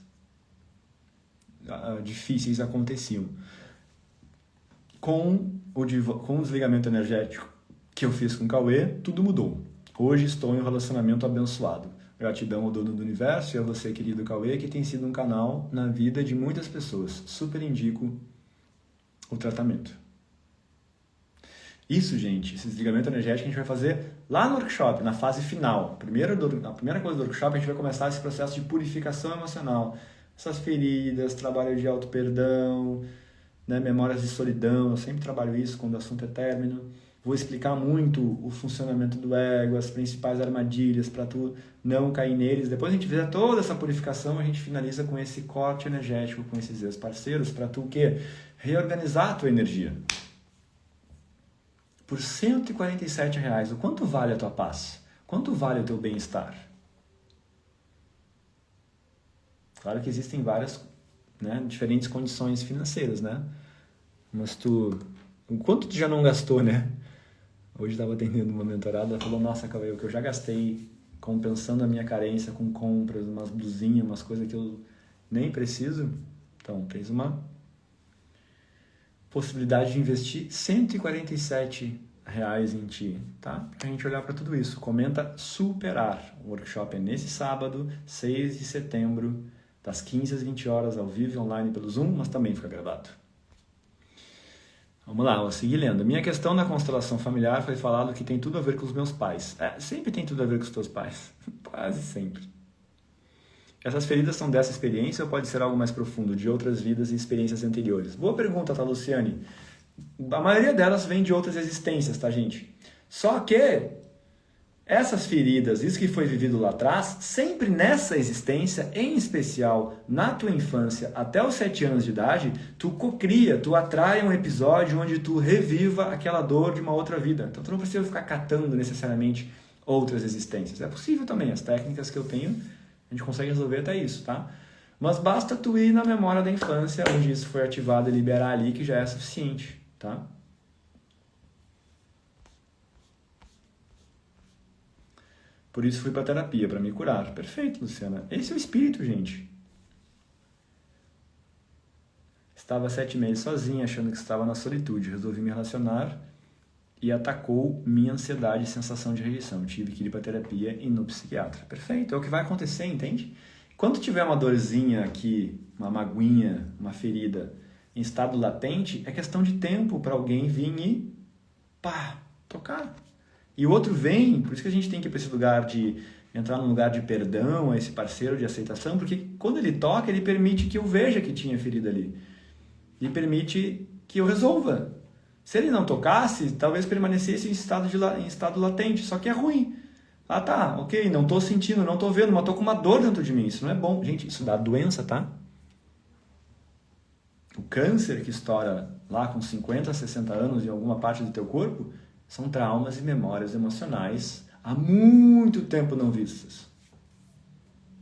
Speaker 1: difíceis aconteciam. Com o desligamento energético que eu fiz com o Cauê, tudo mudou. Hoje estou em um relacionamento abençoado. Gratidão ao dono do universo e a você, querido Cauê, que tem sido um canal na vida de muitas pessoas. Super indico o tratamento. Isso, gente, esse desligamento energético a gente vai fazer lá no workshop, na fase final. A primeira coisa do workshop, a gente vai começar esse processo de purificação emocional. Essas feridas, trabalho de auto-perdão, né, memórias de solidão. Eu sempre trabalho isso quando o assunto é término. Vou explicar muito o funcionamento do ego, as principais armadilhas para tu não cair neles. Depois a gente fizer toda essa purificação, a gente finaliza com esse corte energético com esses ex-parceiros para tu o quê? Reorganizar a tua energia. Por R$147, o quanto vale a tua paz? Quanto vale o teu bem-estar? Claro que existem várias, né, diferentes condições financeiras, né? Mas o quanto tu já não gastou, né? Hoje estava atendendo uma mentorada, ela falou, nossa, Cauê, o que eu já gastei compensando a minha carência com compras, umas blusinhas, umas coisas que eu nem preciso. Então, tens uma possibilidade de investir R$147 reais em ti, tá? Pra gente olhar para tudo isso. Comenta superar. O workshop é nesse sábado, 6 de setembro, das 15 às 20 horas, ao vivo e online pelo Zoom, mas também fica gravado. Vamos lá, vou seguir lendo. Minha questão na constelação familiar foi falado que tem tudo a ver com os meus pais. Sempre tem tudo a ver com os teus pais. Quase sempre. Essas feridas são dessa experiência ou pode ser algo mais profundo, de outras vidas e experiências anteriores? Boa pergunta, tá, Luciane? A maioria delas vem de outras existências, tá, gente? Só que essas feridas, isso que foi vivido lá atrás, sempre nessa existência, em especial na tua infância, até os 7 anos de idade, tu cocria, tu atrai um episódio onde tu reviva aquela dor de uma outra vida. Então tu não precisa ficar catando necessariamente outras existências. É possível também, as técnicas que eu tenho, a gente consegue resolver até isso, tá? Mas basta tu ir na memória da infância, onde isso foi ativado e liberar ali, que já é suficiente, tá? Por isso fui para terapia, para me curar. Perfeito, Luciana. Esse é o espírito, gente. Estava 7 meses sozinha, achando que estava na solitude. Resolvi me relacionar e atacou minha ansiedade e sensação de rejeição. Tive que ir para terapia e no psiquiatra. Perfeito, é o que vai acontecer, entende? Quando tiver uma dorzinha aqui, uma maguinha, uma ferida em estado latente, é questão de tempo para alguém vir e tocar. E o outro vem, por isso que a gente tem que ir para esse lugar de entrar num lugar de perdão, esse parceiro de aceitação, porque quando ele toca, ele permite que eu veja que tinha ferida ali. E permite que eu resolva. Se ele não tocasse, talvez permanecesse em estado latente, só que é ruim. Tá, ok, não estou sentindo, não estou vendo, mas estou com uma dor dentro de mim. Isso não é bom. Gente, isso dá doença, tá? O câncer que estoura lá com 50, 60 anos em alguma parte do teu corpo são traumas e memórias emocionais há muito tempo não vistas.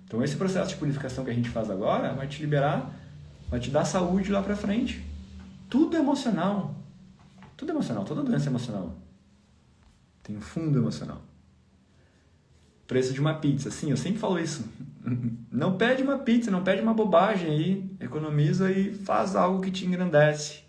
Speaker 1: Então esse processo de purificação que a gente faz agora vai te liberar, vai te dar saúde lá pra frente. Tudo é emocional. Tudo é emocional, toda doença é emocional. Tem um fundo emocional. Preço de uma pizza, sim, eu sempre falo isso. Não pede uma pizza, não pede uma bobagem aí, economiza e faz algo que te engrandece.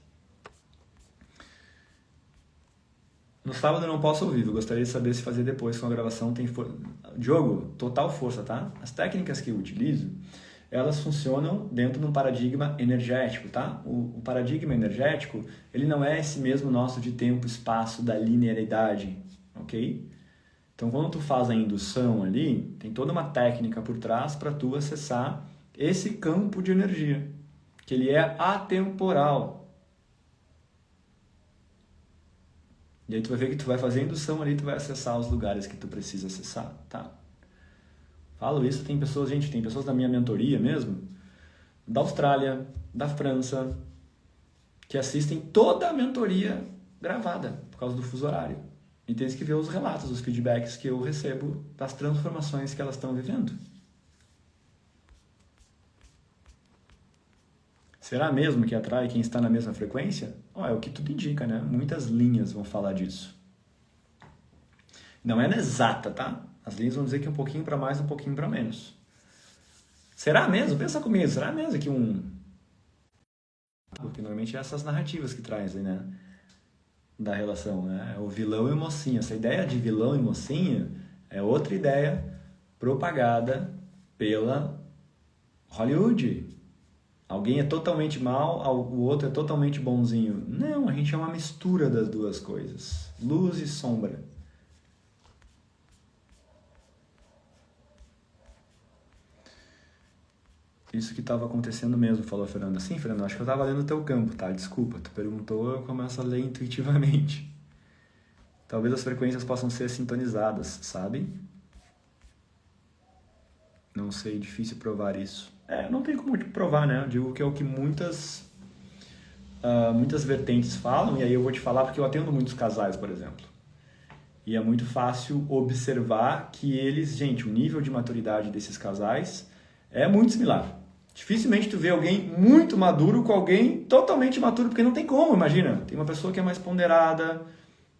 Speaker 1: No sábado eu não posso ao vivo, gostaria de saber se fazer depois com a gravação tem força. Diogo, total força, tá? As técnicas que eu utilizo, elas funcionam dentro de um paradigma energético, tá? O paradigma energético, ele não é esse mesmo nosso de tempo, espaço, da linearidade, ok? Então, quando tu faz a indução ali, tem toda uma técnica por trás para tu acessar esse campo de energia, que ele é atemporal. E aí tu vai ver que tu vai fazer a indução ali, tu vai acessar os lugares que tu precisa acessar, tá? Falo isso, tem pessoas, gente, tem pessoas da minha mentoria mesmo, da Austrália, da França, que assistem toda a mentoria gravada, por causa do fuso horário. E tem que ver os relatos, os feedbacks que eu recebo das transformações que elas estão vivendo. Será mesmo que atrai quem está na mesma frequência? É o que tudo indica, né? Muitas linhas vão falar disso. Não é na exata, tá? As linhas vão dizer que um pouquinho para mais, um pouquinho para menos. Será mesmo? Pensa comigo, será mesmo que Porque normalmente é essas narrativas que trazem, né? Da relação, né? O vilão e o mocinho. Essa ideia de vilão e mocinho é outra ideia propagada pela Hollywood. Alguém é totalmente mal, o outro é totalmente bonzinho. Não, a gente é uma mistura das duas coisas. Luz e sombra. Isso que estava acontecendo mesmo, falou a Fernanda. Sim, Fernanda, acho que eu estava lendo o teu campo, tá? Desculpa, tu perguntou, eu começo a ler intuitivamente. Talvez as frequências possam ser sintonizadas, sabe? Não sei, difícil provar isso. Não tem como provar, né? Eu digo que é o que muitas vertentes falam, e aí eu vou te falar porque eu atendo muitos casais, por exemplo. E é muito fácil observar que eles, gente, o nível de maturidade desses casais é muito similar. Dificilmente tu vê alguém muito maduro com alguém totalmente imaturo, porque não tem como, imagina. Tem uma pessoa que é mais ponderada,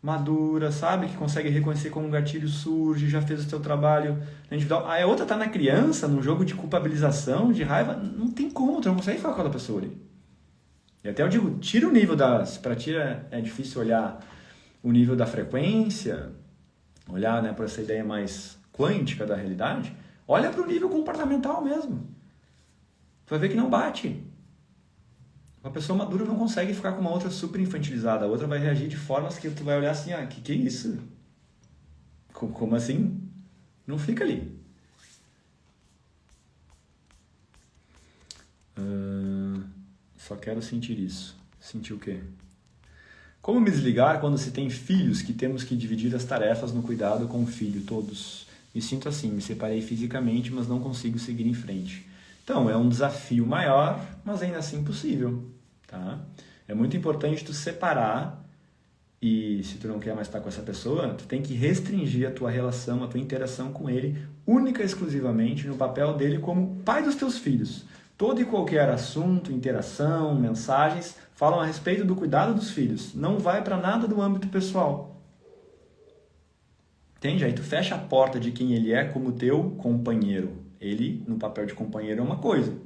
Speaker 1: madura, sabe? Que consegue reconhecer como um gatilho surge, já fez o seu trabalho individual. A outra tá na criança, num jogo de culpabilização, de raiva. Não tem como, tu não consegue falar com aquela pessoa ali. E até eu digo, tira o nível das... Pra ti é difícil olhar o nível da frequência, olhar, né, para essa ideia mais quântica da realidade, olha para o nível comportamental mesmo. Tu vai ver que não bate. Uma pessoa madura não consegue ficar com uma outra super infantilizada. A outra vai reagir de formas que tu vai olhar assim, que é isso? Como assim? Não fica ali. Só quero sentir isso. Sentir o quê? Como me desligar quando se tem filhos que temos que dividir as tarefas no cuidado com o filho, todos? Me sinto assim, me separei fisicamente, mas não consigo seguir em frente. Então, é um desafio maior, mas ainda assim possível, tá? É muito importante tu separar e se tu não quer mais estar com essa pessoa, tu tem que restringir a tua relação, a tua interação com ele, única e exclusivamente no papel dele como pai dos teus filhos. Todo e qualquer assunto, interação, mensagens falam a respeito do cuidado dos filhos. Não vai para nada do âmbito pessoal. Entende? Aí tu fecha a porta de quem ele é como teu companheiro. Ele, no papel de companheiro, é uma coisa.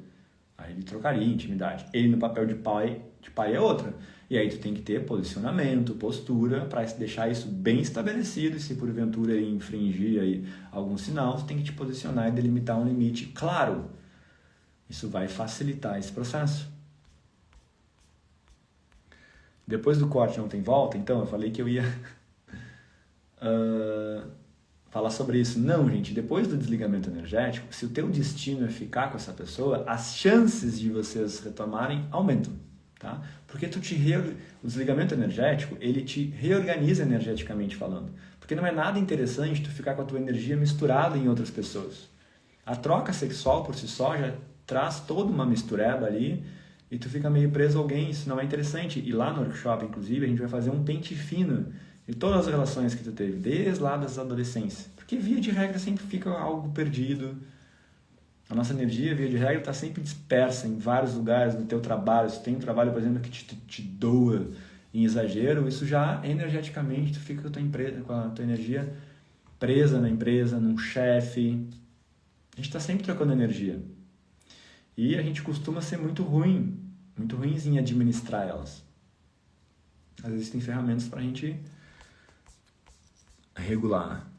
Speaker 1: Aí ele trocaria intimidade. Ele, no papel de pai é outra. E aí tu tem que ter posicionamento, postura, para deixar isso bem estabelecido. E se porventura ele infringir aí algum sinal, tu tem que te posicionar e delimitar um limite claro. Isso vai facilitar esse processo. Depois do corte não tem volta, então eu falei que eu ia falar sobre isso. Não, gente, depois do desligamento energético, se o teu destino é ficar com essa pessoa, as chances de vocês retomarem aumentam, tá? Porque o desligamento energético, ele te reorganiza energeticamente falando. Porque não é nada interessante tu ficar com a tua energia misturada em outras pessoas. A troca sexual por si só já traz toda uma mistureba ali e tu fica meio preso a alguém, isso não é interessante. E lá no workshop, inclusive, a gente vai fazer um pente fino de todas as relações que tu teve, desde lá das adolescências. Porque via de regra sempre fica algo perdido. A nossa energia, via de regra, está sempre dispersa em vários lugares no teu trabalho. Se tem um trabalho, por exemplo, que te doa em exagero, isso já energeticamente tu fica com a tua energia presa na empresa, num chefe. A gente está sempre trocando energia. E a gente costuma ser muito ruins em administrar elas. Às vezes tem ferramentas para a gente regular.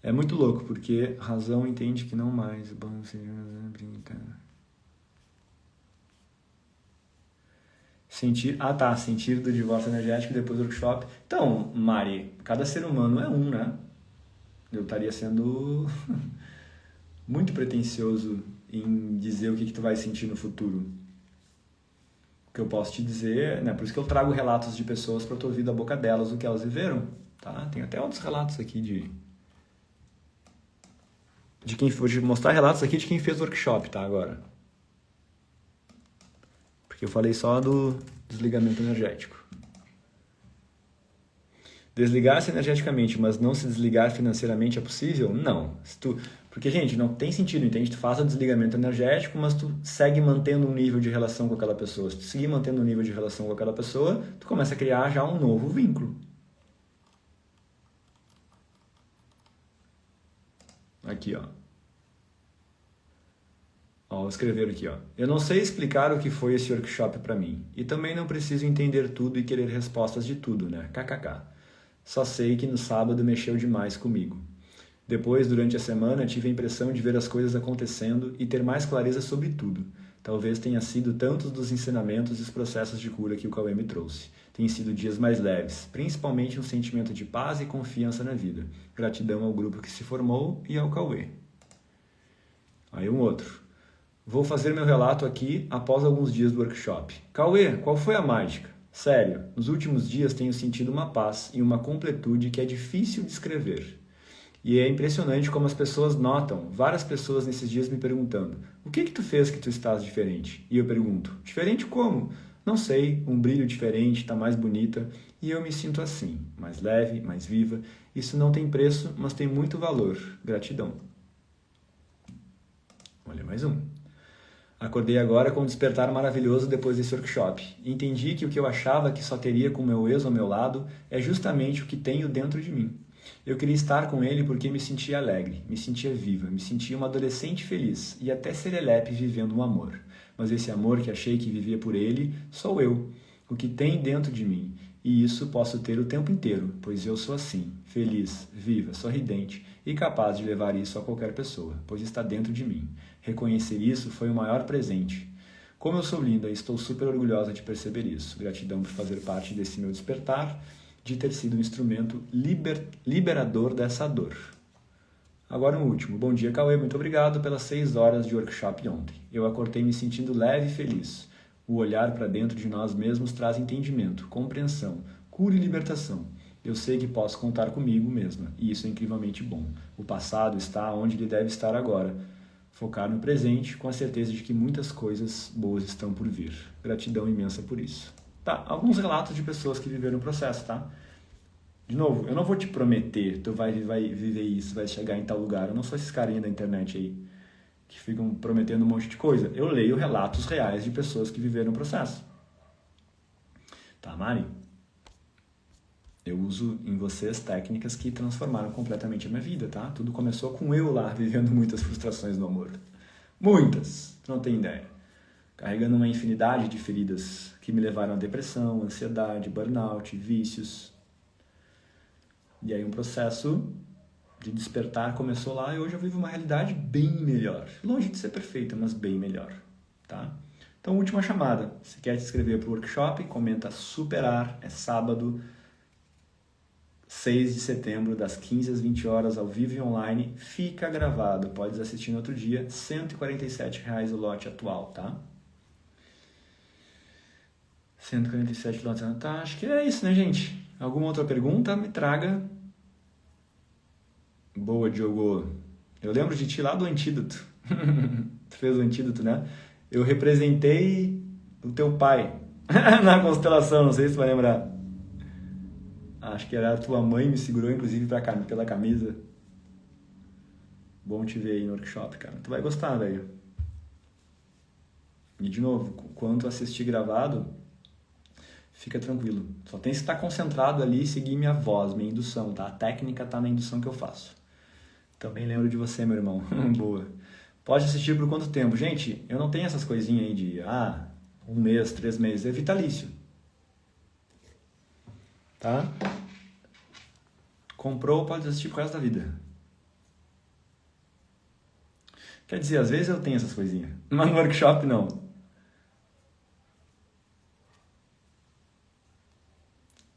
Speaker 1: É muito louco, porque razão entende que não mais. Bom, seja brincar. Sentir do divórcio energético depois do workshop. Então, Mari, cada ser humano é um, né? Eu estaria sendo muito pretensioso em dizer o que tu vai sentir no futuro. O que eu posso te dizer, né? Por isso que eu trago relatos de pessoas para tu ouvir da boca delas o que elas viveram, tá? Tem até outros relatos aqui de quem vou te mostrar relatos aqui de quem fez o workshop, tá? Agora. Porque eu falei só do desligamento energético. Desligar-se energeticamente, mas não se desligar financeiramente é possível? Não. Porque, gente, não tem sentido, entende? Tu faz o desligamento energético, mas tu segue mantendo um nível de relação com aquela pessoa. Se tu seguir mantendo um nível de relação com aquela pessoa, tu começa a criar já um novo vínculo. Aqui, ó. Vou escrever aqui, ó. Eu não sei explicar o que foi esse workshop para mim. E também não preciso entender tudo e querer respostas de tudo, né? KKK. Só sei que no sábado mexeu demais comigo. Depois, durante a semana, tive a impressão de ver as coisas acontecendo e ter mais clareza sobre tudo. Talvez tenha sido tantos dos ensinamentos e os processos de cura que o Cauê me trouxe. Tem sido dias mais leves, principalmente um sentimento de paz e confiança na vida. Gratidão ao grupo que se formou e ao Cauê. Aí um outro. Vou fazer meu relato aqui após alguns dias do workshop. Cauê, qual foi a mágica? Sério, nos últimos dias tenho sentido uma paz e uma completude que é difícil de descrever. E é impressionante como as pessoas notam, várias pessoas nesses dias me perguntando, o que tu fez que tu estás diferente? E eu pergunto, diferente como? Não sei, um brilho diferente, tá mais bonita, e eu me sinto assim, mais leve, mais viva. Isso não tem preço, mas tem muito valor. Gratidão. Olha mais um. Acordei agora com um despertar maravilhoso depois desse workshop. Entendi que o que eu achava que só teria com meu ex ao meu lado é justamente o que tenho dentro de mim. Eu queria estar com ele porque me sentia alegre, me sentia viva, me sentia uma adolescente feliz e até serelepe vivendo um amor. Mas esse amor que achei que vivia por ele, sou eu. o que tem dentro de mim. E isso posso ter o tempo inteiro, pois eu sou assim, feliz, viva, sorridente e capaz de levar isso a qualquer pessoa, pois está dentro de mim. Reconhecer isso foi o maior presente. Como eu sou linda e estou super orgulhosa de perceber isso. Gratidão por fazer parte desse meu despertar, de ter sido um instrumento liberador dessa dor. Agora um último. Bom dia, Cauê. Muito obrigado pelas 6 horas de workshop ontem. Eu acordei me sentindo leve e feliz. O olhar para dentro de nós mesmos traz entendimento, compreensão, cura e libertação. Eu sei que posso contar comigo mesma, e isso é incrivelmente bom. O passado está onde ele deve estar agora. Focar no presente com a certeza de que muitas coisas boas estão por vir. Gratidão imensa por isso. Tá, alguns relatos de pessoas que viveram o processo, tá? De novo, eu não vou te prometer, tu vai viver isso, vai chegar em tal lugar. Eu não sou esses carinha da internet aí, que ficam prometendo um monte de coisa. Eu leio relatos reais de pessoas que viveram o processo. Tá, Mari? Eu uso em vocês técnicas que transformaram completamente a minha vida, tá? Tudo começou com eu lá, vivendo muitas frustrações no amor. Muitas! Tu não tem ideia. Carregando uma infinidade de feridas que me levaram à depressão, ansiedade, burnout, vícios. E aí um processo de despertar começou lá e hoje eu vivo uma realidade bem melhor. Longe de ser perfeita, mas bem melhor, tá? Então, última chamada. Se quer te inscrever para o workshop, comenta superar, é sábado, 6 de setembro, das 15 às 20 horas, ao vivo e online. Fica gravado, pode assistir no outro dia. R$ 147,00 o lote atual, tá? 147 lotes, tá? Acho que é isso, né, gente? Alguma outra pergunta? Me traga. Boa, Diogo. Eu lembro de ti lá do Antídoto. Tu fez o Antídoto, né? Eu representei o teu pai na constelação, não sei se tu vai lembrar. Acho que era a tua mãe, me segurou inclusive pela camisa. Bom te ver aí no workshop, cara. Tu vai gostar, velho. E de novo, quando assistir gravado, fica tranquilo. Só tem que estar concentrado ali e seguir minha voz, minha indução, tá? A técnica tá na indução que eu faço. Também lembro de você, meu irmão. Boa. Pode assistir por quanto tempo? Gente, eu não tenho essas coisinhas aí de 1 mês, 3 meses. É vitalício. Tá? Comprou, pode assistir pro resto da vida. Quer dizer, às vezes eu tenho essas coisinhas. Mas no workshop não.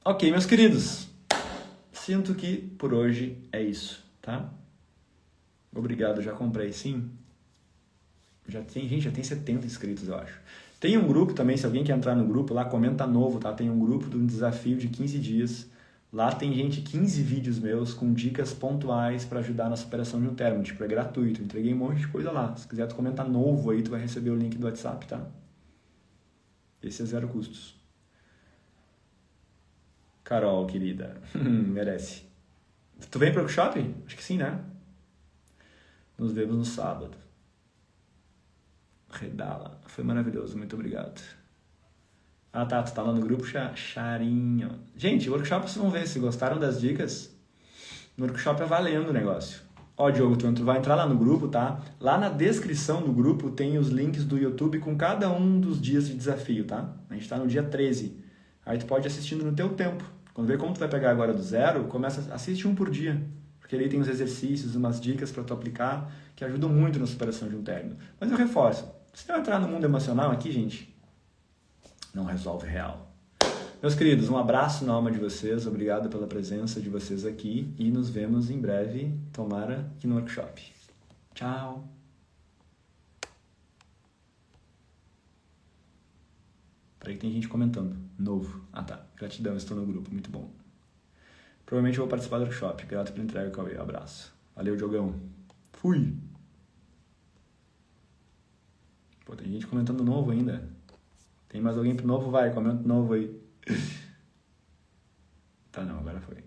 Speaker 1: Ok, meus queridos. Sinto que por hoje é isso, tá? Obrigado, já comprei, sim. Já tem 70 inscritos, eu acho. Tem um grupo também, se alguém quer entrar no grupo, lá comenta novo, tá? Tem um grupo de um desafio de 15 dias. Lá tem 15 vídeos meus com dicas pontuais para ajudar na superação de um término. Tipo, é gratuito. Entreguei um monte de coisa lá. Se quiser tu comenta novo aí, tu vai receber o link do WhatsApp, tá? Esse é 0 custos. Carol, querida. Merece. Tu vem pro workshop? Acho que sim, né? Nos vemos no sábado. Redala. Foi maravilhoso, muito obrigado. Ah tá, tu tá lá no grupo Charinho. Gente, o workshop vocês vão ver, se gostaram das dicas, no workshop é valendo o negócio. Ó, Diogo, tu vai entrar lá no grupo, tá? Lá na descrição do grupo tem os links do YouTube com cada um dos dias de desafio, tá? A gente tá no dia 13. Aí tu pode ir assistindo no teu tempo. Quando vê como tu vai pegar agora do zero, assiste um por dia. Porque ali tem os exercícios, umas dicas para tu aplicar, que ajudam muito na superação de um término. Mas eu reforço, se não entrar no mundo emocional aqui, gente, não resolve real. Meus queridos, um abraço na alma de vocês, obrigado pela presença de vocês aqui e nos vemos em breve, tomara que no workshop. Tchau! Peraí que tem gente comentando. Novo. Ah tá, gratidão, estou no grupo, muito bom. Provavelmente eu vou participar do workshop, grato pela entrega, Cauê, abraço. Valeu, Diogão. Fui! Pô, tem gente comentando novo ainda. Tem mais alguém pro novo? Vai, comenta novo aí. Tá, não, agora foi.